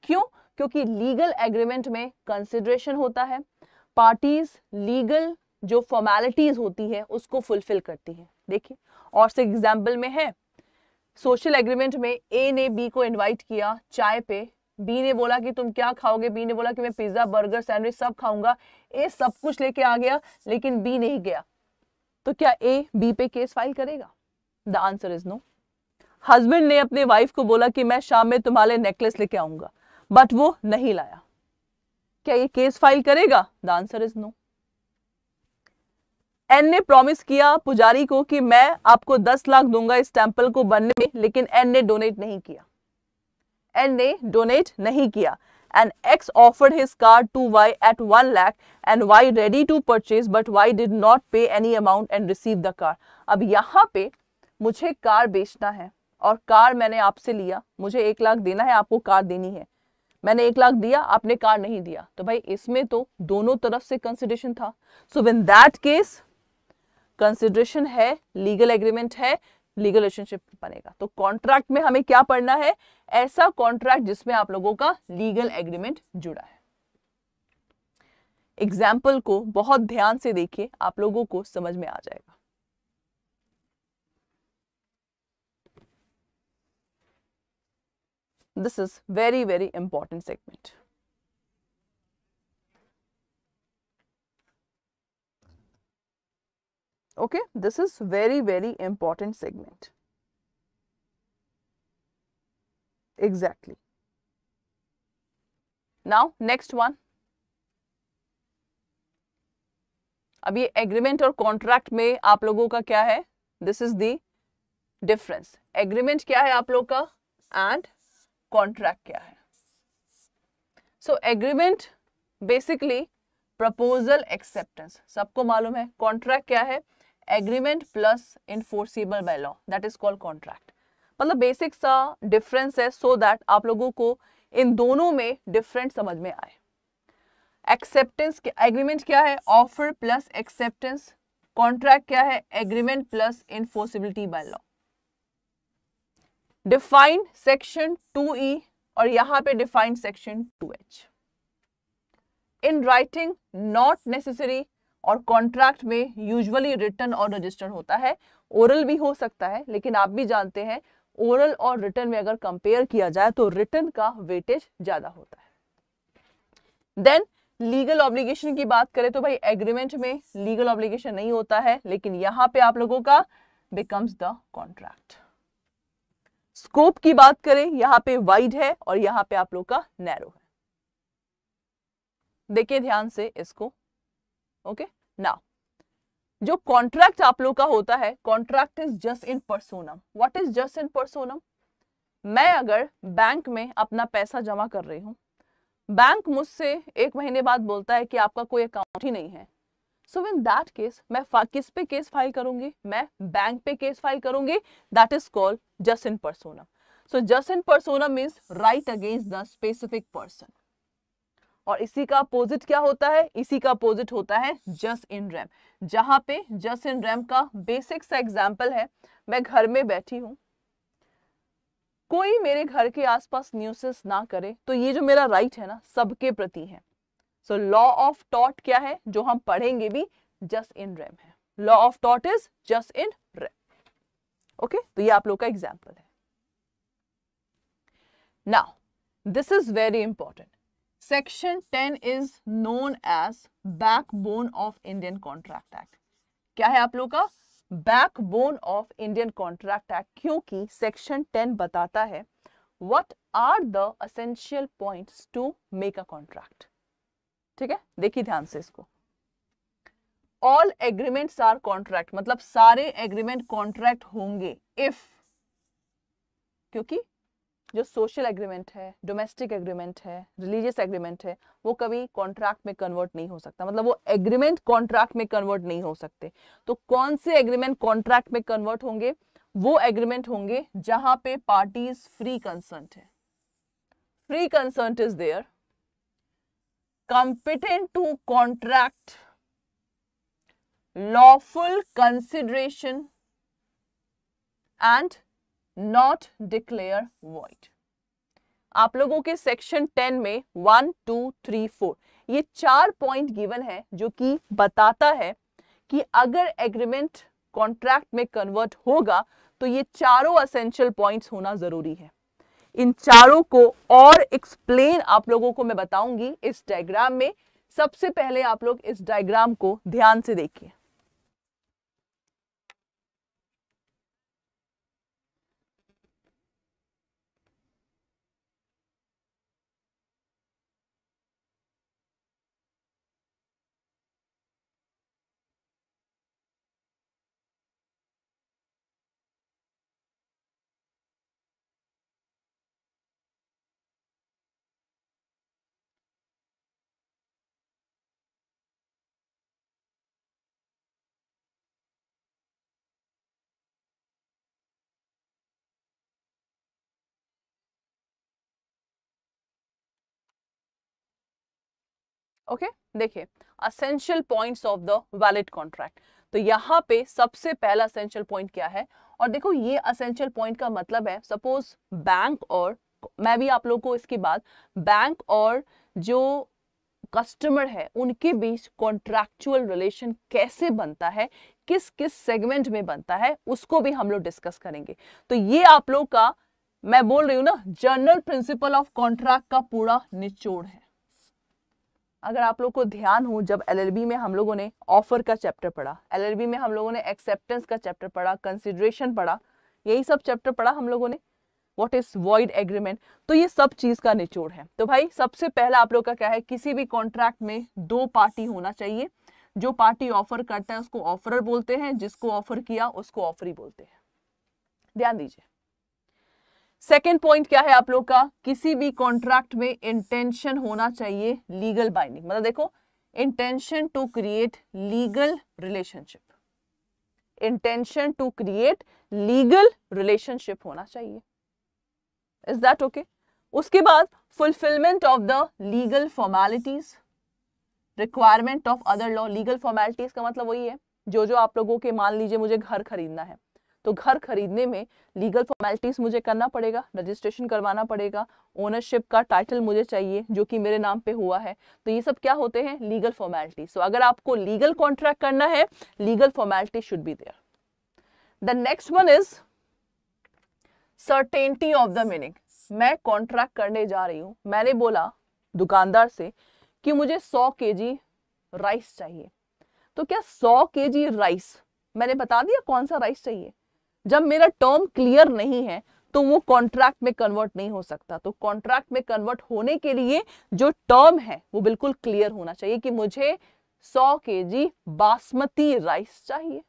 क्यों? क्योंकि लीगल एग्रीमेंट में कंसिडरेशन होता है, पार्टीज लीगल जो फॉर्मेलिटीज होती है उसको फुलफिल करती है। देखिए और से एग्जाम्पल में है, सोशल एग्रीमेंट में ए ने बी को इनवाइट किया चाय पे, बी ने बोला कि तुम क्या खाओगे, बी ने बोला कि मैं पिज्जा बर्गर सैंडविच सब खाऊंगा। ए सब कुछ लेके आ गया लेकिन बी नहीं गया, तो क्या ए बी पे केस फाइल करेगा? The answer is no. Husband ने अपने वाइफ को बोला कि मैं शाम में तुम्हारे नेकलेस लेके आऊंगा, बट वो नहीं लाया, क्या ये केस फाइल करेगा? The answer is no. N ने प्रॉमिस किया पुजारी को कि मैं आपको 10 लाख दूंगा इस टेंपल को बनने में, लेकिन एन ने डोनेट नहीं किया, एन ने डोनेट नहीं किया। And X offered his car to Y at 1 lakh and Y ready to purchase, but Y did not pay any amount and receive the car. अब यहां पे मुझे कार बेचना है और कार मैंने आपसे लिया, मुझे 1 लाख देना है, आपको कार देनी है। मैंने 1 लाख दिया, आपने कार नहीं दिया, तो भाई इसमें तो दोनों तरफ से कंसिडरेशन था। सो इन दैट केस कंसिडरेशन है, लीगल एग्रीमेंट है, लीगल रिलेशनशिप बनेगा। तो कॉन्ट्रैक्ट में हमें क्या पढ़ना है? ऐसा कॉन्ट्रैक्ट जिसमें आप लोगों का लीगल एग्रीमेंट जुड़ा है। एग्जाम्पल को बहुत ध्यान से देखिए, आप लोगों को समझ में आ जाएगा। This is very very important segment. Okay, this is very very important segment. Exactly. Now next one. अब ये एग्रीमेंट और कॉन्ट्रैक्ट में आप लोगों का क्या है? This is the difference. Agreement क्या है आप लोग का एंड कॉन्ट्रैक्ट क्या है? So agreement basically proposal acceptance, सबको मालूम है। कॉन्ट्रैक्ट क्या है? Agreement plus enforceable by law, that is called contract. मतलब बेसिक सा डिफरेंस है, सो दैट आप लोगों को इन दोनों में डिफरेंट समझ में आए। एक्सेप्टेंस, एग्रीमेंट क्या है? Offer plus acceptance. कॉन्ट्रैक्ट क्या है? Agreement plus enforceability by law. Define section 2E और यहां पे define section 2H। In writing not necessary, और कॉन्ट्रैक्ट में यूजुअली रिटन और रजिस्टर्ड होता है, ओरल भी हो सकता है, लेकिन आप भी जानते हैं ओरल और रिटन में अगर कंपेयर किया जाए तो रिटन का वेटेज ज्यादा होता है। देन लीगल ऑब्लिगेशन की बात करें तो भाई एग्रीमेंट में लीगल ऑब्लिगेशन नहीं होता है, लेकिन यहां पे आप लोगों का बिकम्स द कॉन्ट्रैक्ट। स्कोप की बात करें, यहां पे वाइड है और यहां पे आप लोग का नैरो है। देखिए ध्यान से इसको। ओके, नाउ जो कॉन्ट्रैक्ट आप लोग का होता है, contract is just in personam. What is just in personam? मैं अगर बैंक में अपना पैसा जमा कर रही हूं, बैंक मुझसे 1 महीने बाद बोलता है कि आपका कोई अकाउंट ही नहीं है, सो इन दैट केस मैं किस पे केस फाइल करूंगी? मैं बैंक पे केस फाइल करूंगी। That is called just in personam. So just in personam means right against the specific person. और इसी का अपोजिट क्या होता है? इसी का अपोजिट होता है जस्ट इन रेम। जहां पे जस्ट इन रेम का बेसिक सा एग्जांपल है, मैं घर में बैठी हूं, कोई मेरे घर के आसपास न्यूसेंस ना करे, तो ये जो मेरा राइट है ना, सबके प्रति है। सो लॉ ऑफ टॉट क्या है जो हम पढ़ेंगे भी? जस्ट इन रेम है। लॉ ऑफ टॉट इज जस्ट इन रेम। ओके, तो ये आप लोग का एग्जांपल है। Now this is very important. Section 10 is known as backbone of Indian contract act. क्या है आप लोग का? Backbone of Indian contract act, क्योंकि सेक्शन 10 बताता है what are the essential points to make a contract. ठीक है, देखिए ध्यान से इसको। ऑल एग्रीमेंट्स आर कॉन्ट्रैक्ट, मतलब सारे एग्रीमेंट कॉन्ट्रैक्ट होंगे इफ, क्योंकि जो सोशल एग्रीमेंट है, डोमेस्टिक एग्रीमेंट है, रिलीजियस एग्रीमेंट है, वो कभी कॉन्ट्रैक्ट में कन्वर्ट नहीं हो सकता, मतलब वो एग्रीमेंट कॉन्ट्रैक्ट में कन्वर्ट नहीं हो सकते। तो कौन से एग्रीमेंट कॉन्ट्रैक्ट में कन्वर्ट होंगे? वो एग्रीमेंट होंगे जहां पे पार्टीज फ्री कंसर्ट है, free consent is there, competent to contract, lawful consideration and not declare void। आप लोगों के सेक्शन 10 में 1, 2, 3, 4 ये 4 पॉइंट गिवन है, जो कि बताता है कि अगर एग्रीमेंट कॉन्ट्रैक्ट में कन्वर्ट होगा तो ये चारों एसेंशियल पॉइंट्स होना जरूरी है। इन चारों को और एक्सप्लेन आप लोगों को मैं बताऊंगी इस डायग्राम में। सबसे पहले आप लोग इस डायग्राम को ध्यान से देखिए। ओके, देखिए essential points of the valid contract. तो यहाँ पे सबसे पहला असेंशियल पॉइंट क्या है? और देखो ये असेंशियल पॉइंट का मतलब है, सपोज बैंक और, मैं भी आप लोगों को इसके बाद बैंक और जो कस्टमर है उनके बीच कॉन्ट्रैक्चुअल रिलेशन कैसे बनता है, किस किस सेगमेंट में बनता है, उसको भी हम लोग डिस्कस करेंगे। तो ये आप लोग का, मैं बोल रही हूं ना, जनरल प्रिंसिपल ऑफ कॉन्ट्रैक्ट का पूरा निचोड़ है। अगर आप लोग को ध्यान हो, जब एलएलबी में हम लोगों ने ऑफर का चैप्टर पढ़ा, एलएलबी में हम लोगों ने एक्सेप्टेंस का चैप्टर पढ़ा, कंसिडरेशन पढ़ा, यही सब चैप्टर पढ़ा हम लोगों ने, व्हाट इज वॉइड एग्रीमेंट, तो ये सब चीज का निचोड़ है। तो भाई सबसे पहला आप लोग का क्या है? किसी भी कॉन्ट्रैक्ट में 2 पार्टी होना चाहिए। जो पार्टी ऑफर करता है उसको ऑफरर बोलते हैं, जिसको ऑफर किया उसको ऑफरी बोलते हैं। ध्यान दीजिए। सेकेंड पॉइंट क्या है आप लोग का? किसी भी कॉन्ट्रैक्ट में इंटेंशन होना चाहिए लीगल बाइंडिंग, मतलब देखो, intention to create legal relationship, intention to create legal relationship होना चाहिए। Is that okay? उसके बाद fulfilment of the legal formalities, requirement of other law. Legal formalities का मतलब वही है, जो आप लोगों के, मान लीजिए मुझे घर खरीदना है, तो घर खरीदने में लीगल फॉर्मेलिटीज मुझे करना पड़ेगा, रजिस्ट्रेशन करवाना पड़ेगा, ओनरशिप का टाइटल मुझे चाहिए जो कि मेरे नाम पे हुआ है। तो ये सब क्या होते हैं? Legal formalities. तो अगर आपको लीगल कॉन्ट्रैक्ट करना है, legal formality should be there. The next one is certainty of the meaning. मैं कॉन्ट्रैक्ट करने जा रही हूं, मैंने बोला दुकानदार से कि मुझे 100 केजी राइस चाहिए, तो क्या 100 केजी राइस, मैंने बता दिया कौन सा राइस चाहिए। जब मेरा टर्म क्लियर नहीं है तो वो कॉन्ट्रैक्ट में कन्वर्ट नहीं हो सकता। तो कॉन्ट्रैक्ट में कन्वर्ट होने के लिए जो टर्म है वो बिल्कुल क्लियर होना चाहिए कि मुझे 100 kg बासमती राइस चाहिए।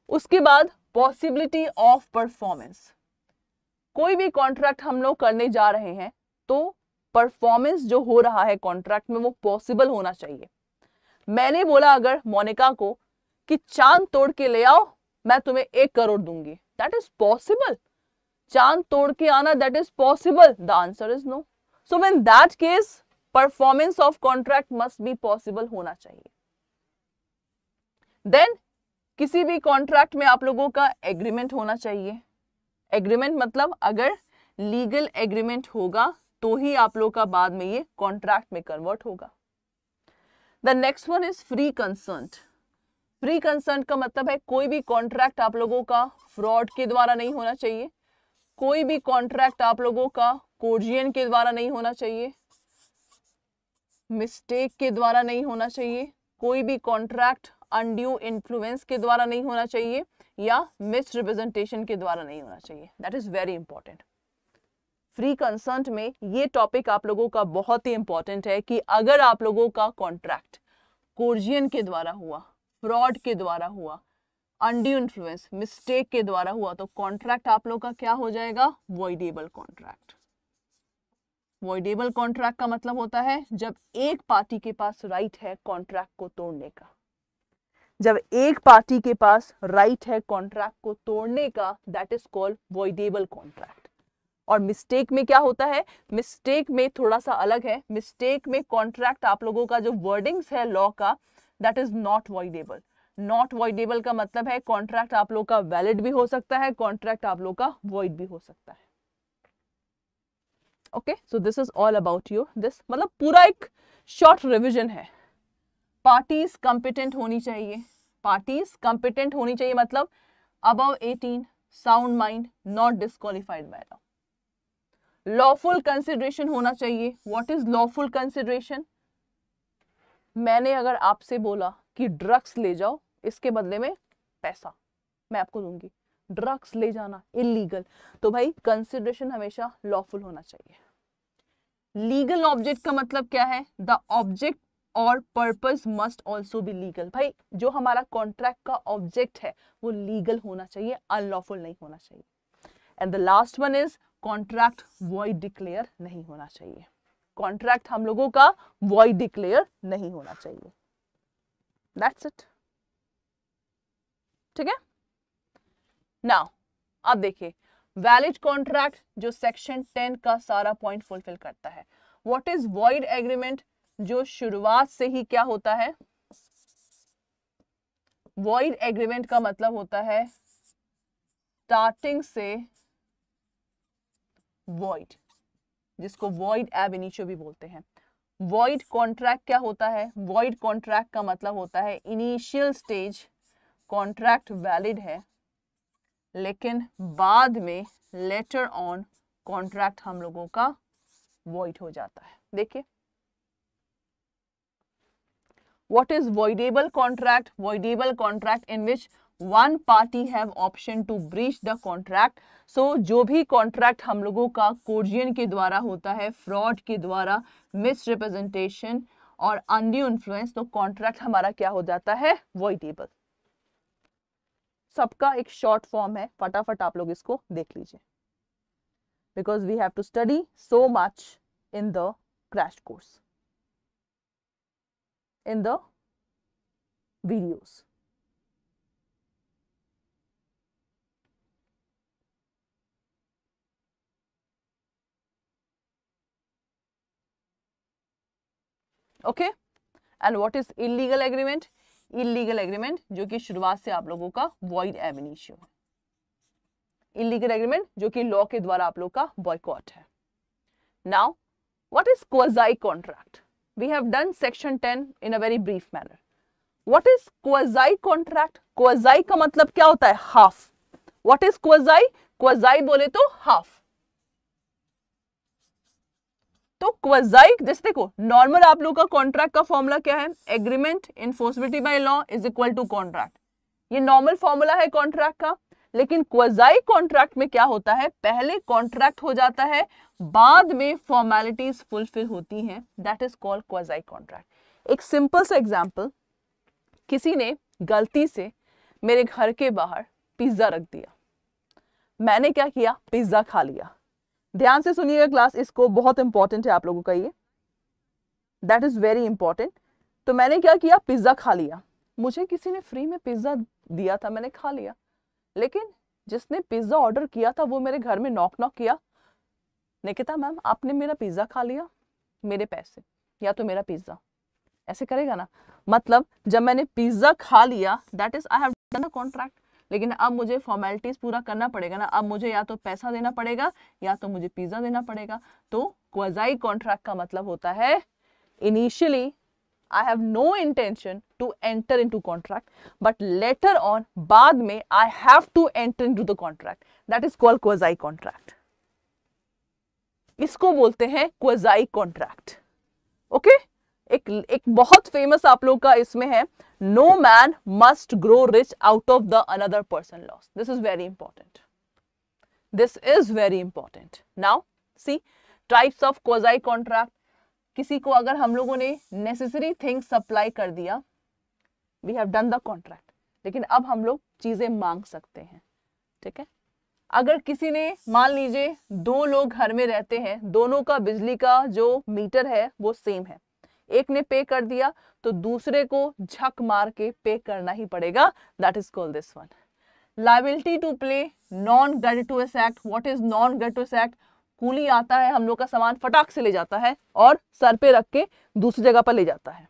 उसके बाद पॉसिबिलिटी ऑफ परफॉर्मेंस, कोई भी कॉन्ट्रैक्ट हम लोग करने जा रहे हैं तो परफॉर्मेंस जो हो रहा है कॉन्ट्रैक्ट में वो पॉसिबल होना चाहिए। मैंने बोला अगर मोनिका को कि चांद तोड़ के ले आओ, मैं तुम्हें 1 करोड़ दूंगी, दैट इज पॉसिबल। चांद तोड़ के आना, that is possible? The answer is no. So in that case performance of contract must be possible होना चाहिए। देन किसी भी कॉन्ट्रैक्ट में आप लोगों का एग्रीमेंट होना चाहिए। एग्रीमेंट मतलब अगर लीगल एग्रीमेंट होगा तो ही आप लोग का बाद में ये कॉन्ट्रैक्ट में कन्वर्ट होगा। The next one is free concern. Free concern का मतलब है कोई भी कॉन्ट्रैक्ट आप लोगों का फ्रॉड के द्वारा नहीं होना चाहिए, कोई भी कॉन्ट्रैक्ट आप लोगों का कोर्जियन के द्वारा नहीं होना चाहिए, मिस्टेक के द्वारा नहीं होना चाहिए, कोई भी कॉन्ट्रैक्ट अनड्यू इन्फ्लुएंस के द्वारा नहीं होना चाहिए, या मिस रिप्रेजेंटेशन के द्वारा नहीं होना चाहिए। That is very important. Free concern में ये टॉपिक आप लोगों का बहुत ही इंपॉर्टेंट है कि अगर आप लोगों का कॉन्ट्रैक्ट कोर्जियन के द्वारा हुआ, फ्रॉड के द्वारा हुआ, अनड्यू इन्फ्लुएंस, मिस्टेक के द्वारा हुआ, तो कॉन्ट्रैक्ट आप लोग का क्या हो जाएगा? Voidable contract. वॉइडेबल कॉन्ट्रैक्ट का मतलब होता है जब एक पार्टी के पास राइट है कॉन्ट्रैक्ट को तोड़ने का। जब एक पार्टी के पास राइट है कॉन्ट्रैक्ट को तोड़ने का, that is called voidable contract. और मिस्टेक में क्या होता है? मिस्टेक में थोड़ा सा अलग है। मिस्टेक में कॉन्ट्रैक्ट आप लोगों का जो वर्डिंग्स है लॉ का, that is not voidable. Not voidable का मतलब है कॉन्ट्रैक्ट आप लोग का वैलिड भी हो सकता है, कॉन्ट्रैक्ट आप लोग का वॉइड भी हो सकता है। Okay, so this is all about your this, मतलब पूरा एक शॉर्ट रिविजन है। पार्टीज कंपिटेंट होनी चाहिए। पार्टीज कंपिटेंट होनी चाहिए मतलब above 18, sound mind, not disqualified by law. Lawful consideration होना चाहिए। What is lawful consideration? मैंने अगर आपसे बोला कि ड्रग्स ले जाओ, इसके बदले में पैसा मैं आपको दूंगी, ड्रग्स ले जाना इलीगल, तो भाई कंसिडरेशन हमेशा लॉफुल होना चाहिए। लीगल ऑब्जेक्ट का मतलब क्या है? द ऑब्जेक्ट और purpose must also be legal. भाई जो हमारा कॉन्ट्रैक्ट का ऑब्जेक्ट है वो लीगल होना चाहिए, अनलॉफुल नहीं होना चाहिए। And the last one is contract void declare नहीं होना चाहिए। कॉन्ट्रैक्ट हम लोगों का वॉइड डिक्लेयर नहीं होना चाहिए। That's it. ठीक है। नाउ अब देखिए वैलिड कॉन्ट्रैक्ट जो सेक्शन 10 का सारा पॉइंट फुलफिल करता है। What is void agreement? जो शुरुआत से ही क्या होता है? वॉइड एग्रीमेंट का मतलब होता है स्टार्टिंग से वॉइड, जिसको वॉइड एब इनिशियो भी बोलते हैं। वॉइड कॉन्ट्रैक्ट क्या होता है? वॉइड कॉन्ट्रैक्ट का मतलब होता है इनिशियल स्टेज कॉन्ट्रैक्ट वैलिड है, लेकिन बाद में लेटर ऑन कॉन्ट्रैक्ट हम लोगों का वॉइड हो जाता है। देखिए what is voidable contract? Voidable contract in which one party have option to breach the contract. So जो भी कॉन्ट्रैक्ट हम लोगों का कोर्जियन के द्वारा होता है, फ्रॉड के द्वारा, मिस रिप्रेजेंटेशन और अनड्यू इन्फ्लुएंस, तो कॉन्ट्रैक्ट हमारा क्या हो जाता है? वॉइडेबल। सबका एक शॉर्ट फॉर्म है, फटाफट आप लोग इसको देख लीजिए, because we have to study so much in the crash course, in the videos. Okay, and what is illegal agreement? Illegal agreement जो कि शुरुआत से आप लोगों का void ab initio है। Illegal agreement जो कि लॉ के द्वारा आप लोग का boycott है। Now, what is quasi contract? We have done section 10 in a very brief manner. What is quasi contract? Quasi का मतलब क्या होता है? half. What is quasi? Quasi बोले तो half. तो क्वाजाई जैसे देखो नॉर्मल आप लोग का कॉन्ट्रैक्ट का फॉर्मूला क्या है? Agreement enforceability by law is equal to contract. ये नॉर्मल फॉर्मूला है कॉन्ट्रैक्ट का। लेकिन क्वाजाई कॉन्ट्रैक्ट में क्या होता है? पहले कॉन्ट्रैक्ट हो जाता है, बाद में फॉर्मेलिटीज फुलफिल होती हैं, that is called quasi contract. एक सिंपल सा एग्जाम्पल, किसी ने गलती से मेरे घर के बाहर पिज्जा रख दिया, मैंने क्या किया, पिज्जा खा लिया। ध्यान से सुनिएगा क्लास, इसको बहुत इंपॉर्टेंट है आप लोगों का ये, दैट इज वेरी इंपॉर्टेंट। तो मैंने क्या किया, पिज्जा खा लिया, मुझे किसी ने फ्री में पिज्जा दिया था, मैंने खा लिया, लेकिन जिसने पिज्जा ऑर्डर किया था वो मेरे घर में नॉक किया, निकिता मैम आपने मेरा पिज्जा खा लिया, मेरे पैसे या तो मेरा पिज्जा, ऐसे करेगा ना। मतलब जब मैंने पिज्जा खा लिया, that is I have done a contract, लेकिन अब मुझे फॉर्मेलिटीज पूरा करना पड़ेगा ना, अब मुझे या तो पैसा देना पड़ेगा या तो मुझे पिज्जा देना पड़ेगा। तो क्वाज़ी कॉन्ट्रैक्ट का मतलब होता है initially I have no intention to enter into contract, but later on बाद में I have to enter into the contract. That is called quasi contract. इसको बोलते हैं quasi contract. Okay? एक बहुत फेमस आप लोग का इसमें है, no man must grow rich out of the another person loss. This is very important. This is very important. Now see types of quasi contract. किसी को अगर हम लोगों ने नेसेसरी थिंग्स सप्लाई कर दिया, we have done the contract, लेकिन अब हम लोग चीजें मांग सकते हैं, ठीक है। अगर किसी ने, मान लीजिए 2 लोग घर में रहते हैं, दोनों का बिजली का जो मीटर है वो सेम है, एक ने पे कर दिया तो दूसरे को झक मार के पे करना ही पड़ेगा, that is called this one liability to play non gratuitous act. What is non gratuitous act? कूली आता है, हम लोग का सामान फटाक से ले जाता है और सर पे रख के दूसरी जगह पर ले जाता है।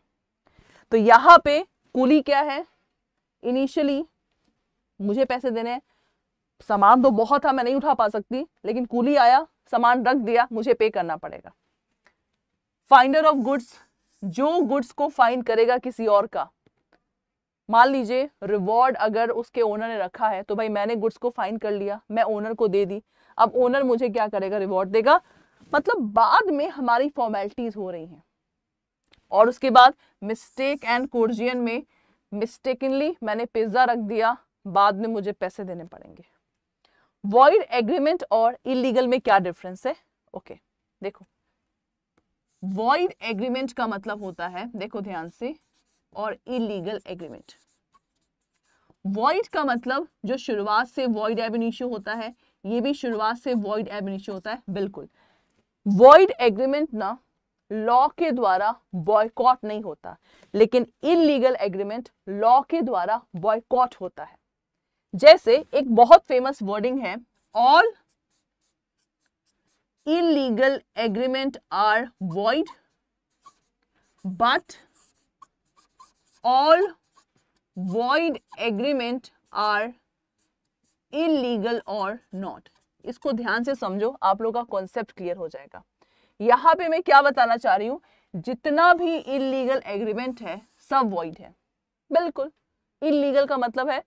तो यहाँ पे कूली क्या है, इनिशियली मुझे पैसे देने हैं, सामान तो बहुत था मैं नहीं उठा पा सकती, लेकिन कूली आया, सामान रख दिया, मुझे पे करना पड़ेगा। फाइंडर ऑफ गुड्स, जो गुड्स को फाइंड करेगा किसी और का, मान लीजिए रिवॉर्ड अगर उसके ओनर ने रखा है तो भाई मैंने गुड्स को फाइंड कर लिया, मैं ओनर को दे दी, अब ओनर मुझे क्या करेगा, रिवॉर्ड देगा। मतलब बाद में हमारी फॉर्मेलिटीज हो रही हैं। और उसके बाद मिस्टेक एंड कोर्जियन में मिस्टेकनली मैंने पिज्जा रख दिया, बाद में मुझे पैसे देने पड़ेंगे। वॉइड एग्रीमेंट और इलीगल में क्या डिफरेंस है? ओके देखो, वॉइड एग्रीमेंट का मतलब होता है, देखो ध्यान से, और इलीगल एग्रीमेंट। वॉइड का मतलब जो शुरुआत से वॉइड एब इनिशियो होता है, ये भी शुरुआत से वॉइड एब इनिशियो होता है, बिल्कुल। वॉइड एग्रीमेंट ना लॉ के द्वारा बॉयकॉट नहीं होता, लेकिन इलीगल एग्रीमेंट लॉ के द्वारा बॉयकॉट होता है। जैसे एक बहुत फेमस वर्डिंग है, all illegal agreement are void but all void agreement are illegal or not। इसको ध्यान से समझो, आप लोगों का कॉन्सेप्ट क्लियर हो जाएगा। यहाँ पे मैं क्या बताना चाह रही हूँ, जितना भी इलीगल एग्रीमेंट है सब void है, बिल्कुल। इलीगल का मतलब है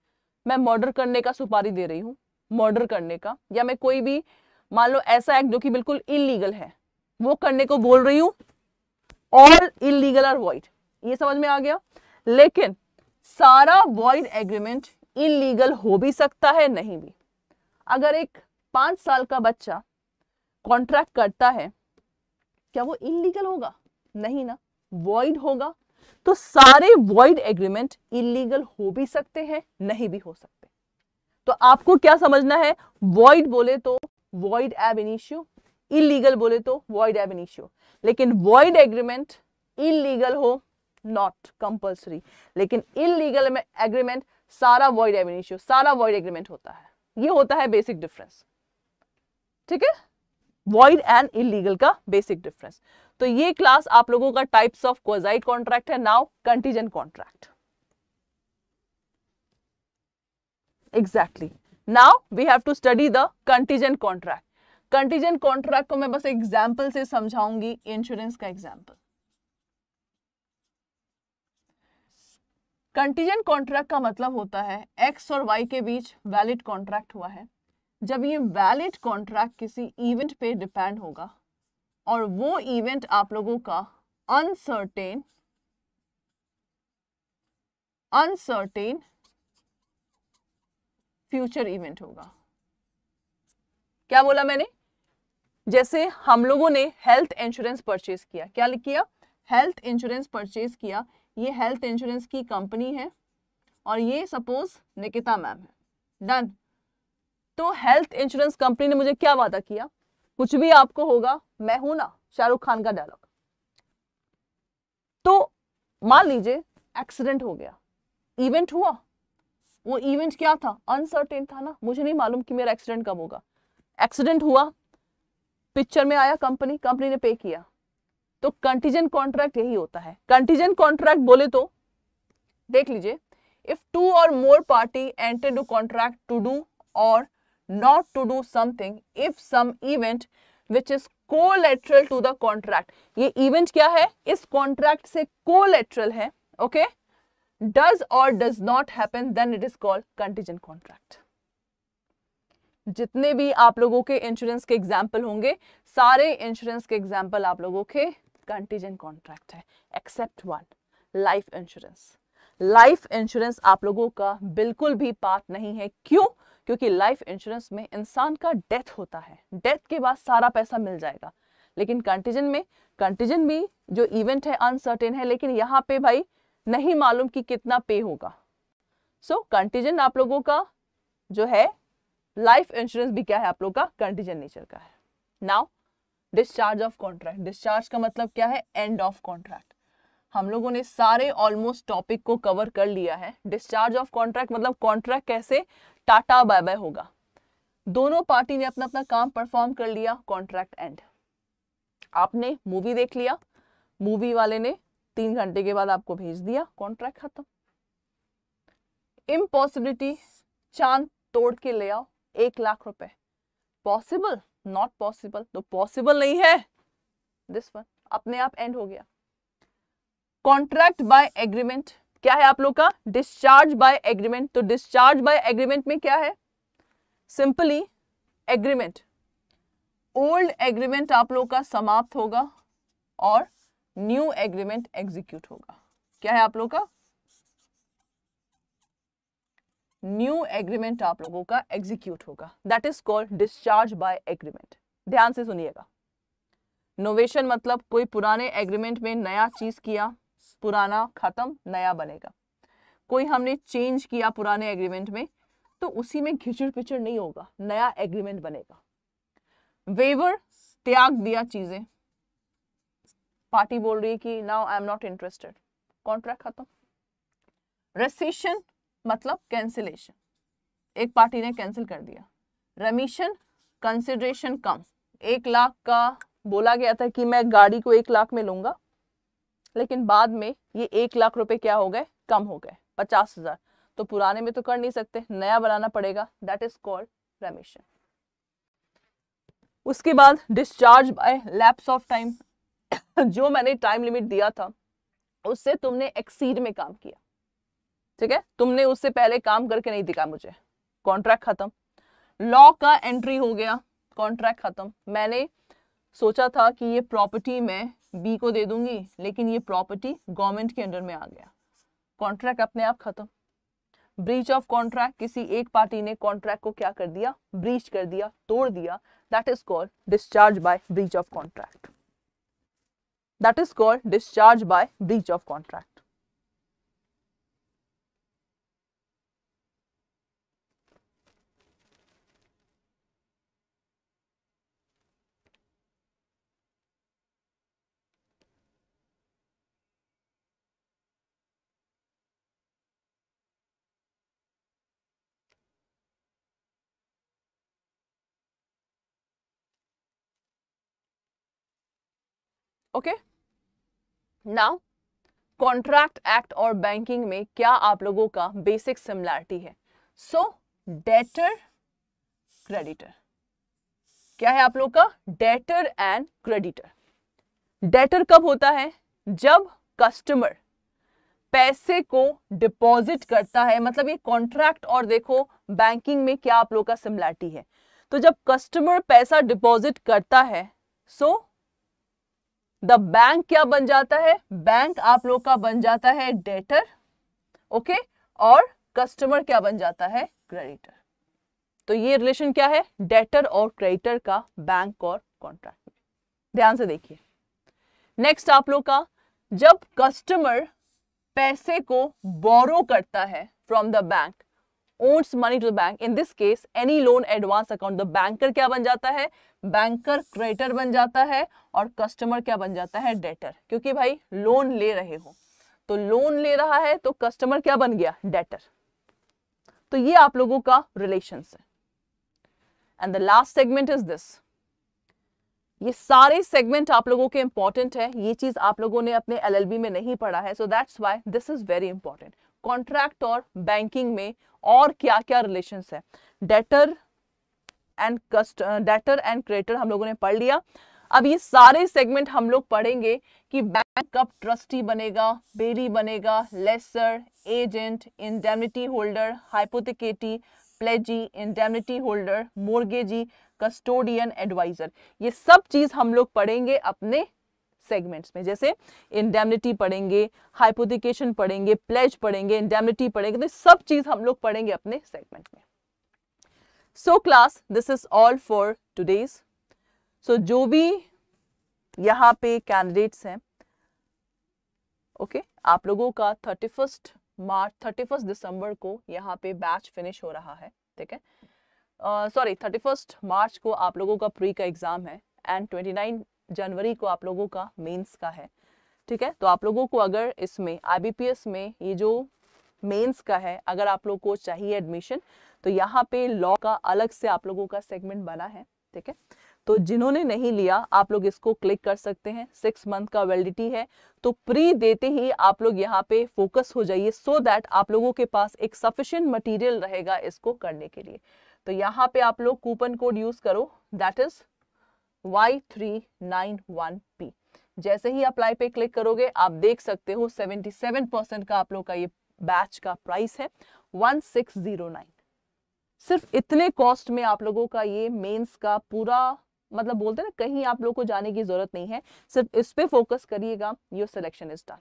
मैं मर्डर करने का सुपारी दे रही हूँ, मर्डर करने का, या मैं कोई भी मान लो ऐसा एक्ट जो कि बिल्कुल इलीगल है वो करने को बोल रही हूँ, ऑल इलीगल आर void। ये समझ में आ गया। लेकिन सारा वॉइड एग्रीमेंट इलीगल हो भी सकता है, नहीं भी। अगर एक 5 साल का बच्चा कॉन्ट्रैक्ट करता है, क्या वो इलीगल होगा? नहीं ना, वॉइड होगा। तो सारे वॉइड एग्रीमेंट इलीगल हो भी सकते हैं, नहीं भी हो सकते। तो आपको क्या समझना है, वॉइड बोले तो वॉइड एब इनिशियो, इलीगल बोले तो वॉइड एब इनिशियो। लेकिन वॉइड एग्रीमेंट इलीगल हो, नॉट कंपल्सरी, लेकिन इलीगल में एग्रीमेंट सारा वॉइड एब इनिशियो, सारा वॉइड एग्रीमेंट होता है। ये होता है बेसिक डिफरेंस, ठीक है, वॉइड एंड इलीगल का बेसिक डिफरेंस। तो ये क्लास आप लोगों का टाइप्स ऑफ क्वाज़ी कॉन्ट्रैक्ट है। Now contingent contract, exactly, now we have to study the contingent contract. Contingent contract को मैं बस एग्जाम्पल से समझाऊंगी, इंश्योरेंस का एग्जाम्पल। कंटीजेंट कॉन्ट्रैक्ट का मतलब होता है एक्स और वाई के बीच वैलिड कॉन्ट्रैक्ट हुआ है। जब ये वैलिड कॉन्ट्रैक्ट किसी इवेंट पे डिपेंड होगा और वो इवेंट आप लोगों का अनसर्टेन फ्यूचर इवेंट होगा। क्या बोला मैंने? जैसे हम लोगों ने हेल्थ इंश्योरेंस परचेज किया, क्या किया? हेल्थ इंश्योरेंस परचेज किया, ये हेल्थ इंश्योरेंस की कंपनी है और ये सपोज निकिता मैम है, डन। तो हेल्थ इंश्योरेंस कंपनी ने मुझे क्या वादा किया, कुछ भी आपको होगा मैं हूं ना, शाहरुख खान का डायलॉग। तो मान लीजिए एक्सीडेंट हो गया, इवेंट हुआ, वो इवेंट क्या था, अनसर्टेन था ना, मुझे नहीं मालूम कि मेरा एक्सीडेंट कब होगा। एक्सीडेंट हुआ, पिक्चर में आया, कंपनी ने पे किया। तो कंटीजेंट कॉन्ट्रैक्ट यही होता है। कंटीजेंट कॉन्ट्रैक्ट बोले तो देख लीजिए, if 2 or more party enter to contract to do or not to do something if some event which is collateral to the contract, ये इवेंट क्या है, इस कॉन्ट्रैक्ट से कोलेटरल है, okay, does or does not happen then it is called contingent contract। जितने भी आप लोगों के इंश्योरेंस के एग्जाम्पल होंगे, सारे इंश्योरेंस के एग्जाम्पल आप लोगों के कंटीजेंट कॉन्ट्रैक्ट है, except one, life insurance. Life insurance आप लोगों का बिल्कुल भी पार्ट नहीं है। क्यों? क्योंकि लाइफ इंश्योरेंस में इंसान का डेथ होता है, डेथ के बाद सारा पैसा मिल जाएगा। लेकिन कंटीजेंट भी जो इवेंट है अनसर्टेन है, लेकिन यहाँ पे भाई नहीं मालूम कि कितना पे होगा। सो कंटीजेंट आप लोगों का जो है, लाइफ इंश्योरेंस भी क्या है आप लोग का, कंटीजेंट नेचर का है। Now discharge of contract. Discharge का मतलब क्या है, एंड ऑफ कॉन्ट्रैक्ट। हम लोगों ने सारे ऑलमोस्ट टॉपिक को कवर कर लिया है। डिस्चार्ज ऑफ कॉन्ट्रैक्ट मतलब कॉन्ट्रैक्ट कैसे टाटा बाय बाय होगा, दोनों पार्टी ने अपना अपना काम परफॉर्म कर लिया, कॉन्ट्रैक्ट एंड। आपने मूवी देख लिया, मूवी वाले ने 3 घंटे के बाद आपको भेज दिया, कॉन्ट्रैक्ट खत्म। इम्पॉसिबिलिटी, चांद तोड़ के ले आओ 1 लाख रुपए, पॉसिबल, नॉट पॉसिबल, तो पॉसिबल नहीं है, दिस वन अपने आप एंड हो गया। कॉन्ट्रैक्ट बाय एग्रीमेंट क्या है आप लोग का, डिस्चार्ज बाय एग्रीमेंट। तो डिस्चार्ज बाय एग्रीमेंट में क्या है, सिंपली एग्रीमेंट, ओल्ड एग्रीमेंट आप लोग का समाप्त होगा और न्यू एग्रीमेंट एग्जीक्यूट होगा। क्या है आप लोग का, न्यू एग्रीमेंट आप लोगों का एग्जीक्यूट होगा, that is called discharge by agreement. ध्यान से सुनिएगा। नोवेशन मतलब कोई पुराने एग्रीमेंट में नया चीज किया, पुराना खत्म, नया बनेगा। कोई हमने चेंज किया पुराने एग्रीमेंट में, तो उसी में घिचड़ पिचड़ नहीं होगा, नया एग्रीमेंट बनेगा। वेवर, त्याग दिया चीजें, पार्टी बोल रही है कि now I am not interested, contract खत्म। रेसिशन मतलब कैंसिलेशन, एक पार्टी ने कैंसिल कर दिया। रेमिशन, कंसिडरेशन कम, 1 लाख का बोला गया था कि मैं गाड़ी को 1 लाख में लूंगा, लेकिन बाद में ये 1 लाख रुपए क्या हो गए, कम हो गए, 50,000। तो पुराने में तो कर नहीं सकते, नया बनाना पड़ेगा, दैट इज कॉल्ड रेमिशन। उसके बाद discharge by lapse of time, जो मैंने टाइम लिमिट दिया था उससे तुमने एक्सीड में काम किया, ठीक है, तुमने उससे पहले काम करके नहीं दिखा मुझे, कॉन्ट्रैक्ट खत्म। लॉ का एंट्री हो गया, कॉन्ट्रैक्ट खत्म। मैंने सोचा था कि ये प्रॉपर्टी मैं बी को दे दूंगी, लेकिन ये प्रॉपर्टी गवर्नमेंट के अंडर में आ गया, कॉन्ट्रैक्ट अपने आप खत्म। ब्रीच ऑफ कॉन्ट्रैक्ट, किसी एक पार्टी ने कॉन्ट्रैक्ट को क्या कर दिया, ब्रीच कर दिया, तोड़ दिया, that is called discharge by breach of contract, that is called discharge by breach of contract. Okay, now contract act और बैंकिंग में क्या आप लोगों का बेसिक सिमिलैरिटी है। सो डेटर क्रेडिटर, क्या है आप लोग का, डेटर एंड क्रेडिटर। डेटर कब होता है, जब कस्टमर पैसे को डिपॉजिट करता है, मतलब ये कॉन्ट्रैक्ट और देखो बैंकिंग में क्या आप लोग का सिमिलैरिटी है। तो जब कस्टमर पैसा डिपॉजिट करता है, सो द बैंक क्या बन जाता है, बैंक आप लोग का बन जाता है डेटर, ओके, और कस्टमर क्या बन जाता है, क्रेडिटर। तो ये रिलेशन क्या है, डेटर और क्रेडिटर का बैंक और कॉन्ट्रैक्ट में। ध्यान से देखिए। नेक्स्ट आप लोग का जब कस्टमर पैसे को बोरो करता है from the bank, owes money to the bank, in this case any loan advance account, the banker क्या बन जाता है, बैंकर क्रेडिटर बन जाता है और कस्टमर क्या बन जाता है, डेटर। क्योंकि भाई लोन ले रहे हो, तो लोन ले रहा है तो कस्टमर क्या बन गया, डेटर। तो ये आप लोगों का रिलेशंस है। And the last segment is this. ये सारे सेगमेंट आप लोगों के इंपॉर्टेंट है, ये चीज आप लोगों ने अपने एलएलबी में नहीं पढ़ा है, so that's why this is very important. Contract और बैंकिंग में और क्या क्या रिलेशंस है, डेटर एंड क्रेडिटर हम लोगों ने पढ़ लिया। अब ये सारे सेगमेंट हम लोग पढ़ेंगे कि बैंक कब ट्रस्टी बनेगा, बेरी बनेगा, lessor, agent, indemnity holder, hypothecatee, pledgee, indemnity holder, mortgagee, custodian, adviser. ये सब चीज हम लोग पढ़ेंगे अपने सेगमेंट्स में। जैसे इंडेमनिटी पढ़ेंगे, हाइपोथिकेशन पढ़ेंगे, प्लेज पढ़ेंगे, इंडेमनिटी पढ़ेंगे, तो सब चीज हम लोग पढ़ेंगे अपने सेगमेंट में। So class, this is all for today's. So जो भी यहाँ पे कैंडिडेट्स हैं, ओके, आप लोगों का 31 दिसंबर को यहाँ पे बैच फिनिश हो रहा है, ठीक है। सॉरी 31 मार्च को आप लोगों का प्री का एग्जाम है एंड 29 जनवरी को आप लोगों का मेंस का है, ठीक है। तो आप लोगों को अगर इसमें आईबीपीएस में ये जो मेंस का है, अगर आप लोगों को चाहिए एडमिशन, तो यहाँ पे लॉ का अलग से आप लोगों का सेगमेंट बना है, ठीक है। तो जिन्होंने नहीं लिया आप लोग इसको क्लिक कर सकते हैं, 6 मंथ का वैलिडिटी है। तो प्री देते ही आप लोग यहाँ पे फोकस हो जाइए, सो दैट आप लोगों के पास एक सफिशिएंट मटेरियल रहेगा इसको करने के लिए। तो यहाँ पे आप लोग कूपन कोड यूज करो, दैट इज Y391P। जैसे ही अप्लाई पे क्लिक करोगे आप देख सकते हो 77% का आप लोग का ये बैच का प्राइस है 1609। सिर्फ इतने कॉस्ट में आप लोगों का ये मेंस का पूरा, मतलब बोलते हैं ना, कहीं आप लोग को जाने की जरूरत नहीं है, सिर्फ इस पे फोकस करिएगा, योर सिलेक्शन इज डन।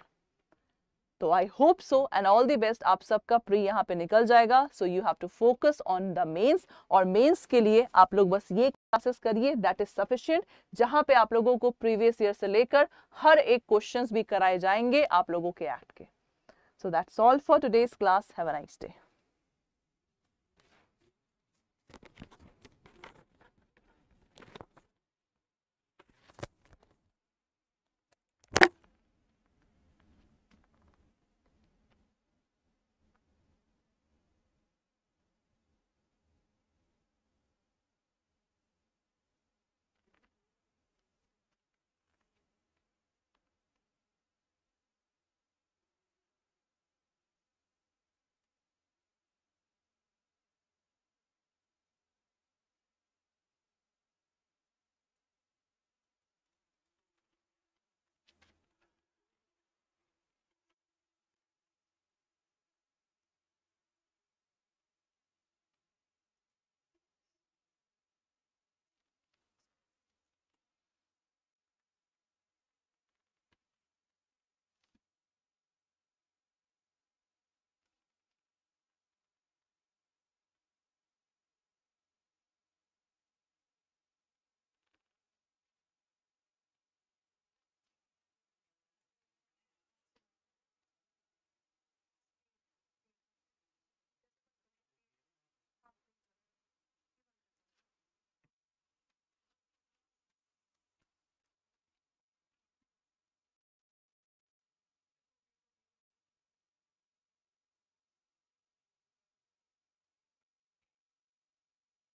तो I hope so and all the best, आप सबका प्री यहाँ पे निकल जाएगा। So you have to focus on the mains, और मेंस के लिए आप लोग बस ये क्लासेस करिए, दैट इज सफिशिएंट, जहां पे आप लोगों को प्रीवियस ईयर से लेकर हर एक क्वेश्चंस भी कराए जाएंगे आप लोगों के एक्ट के। So that's all for today's class, have a nice day.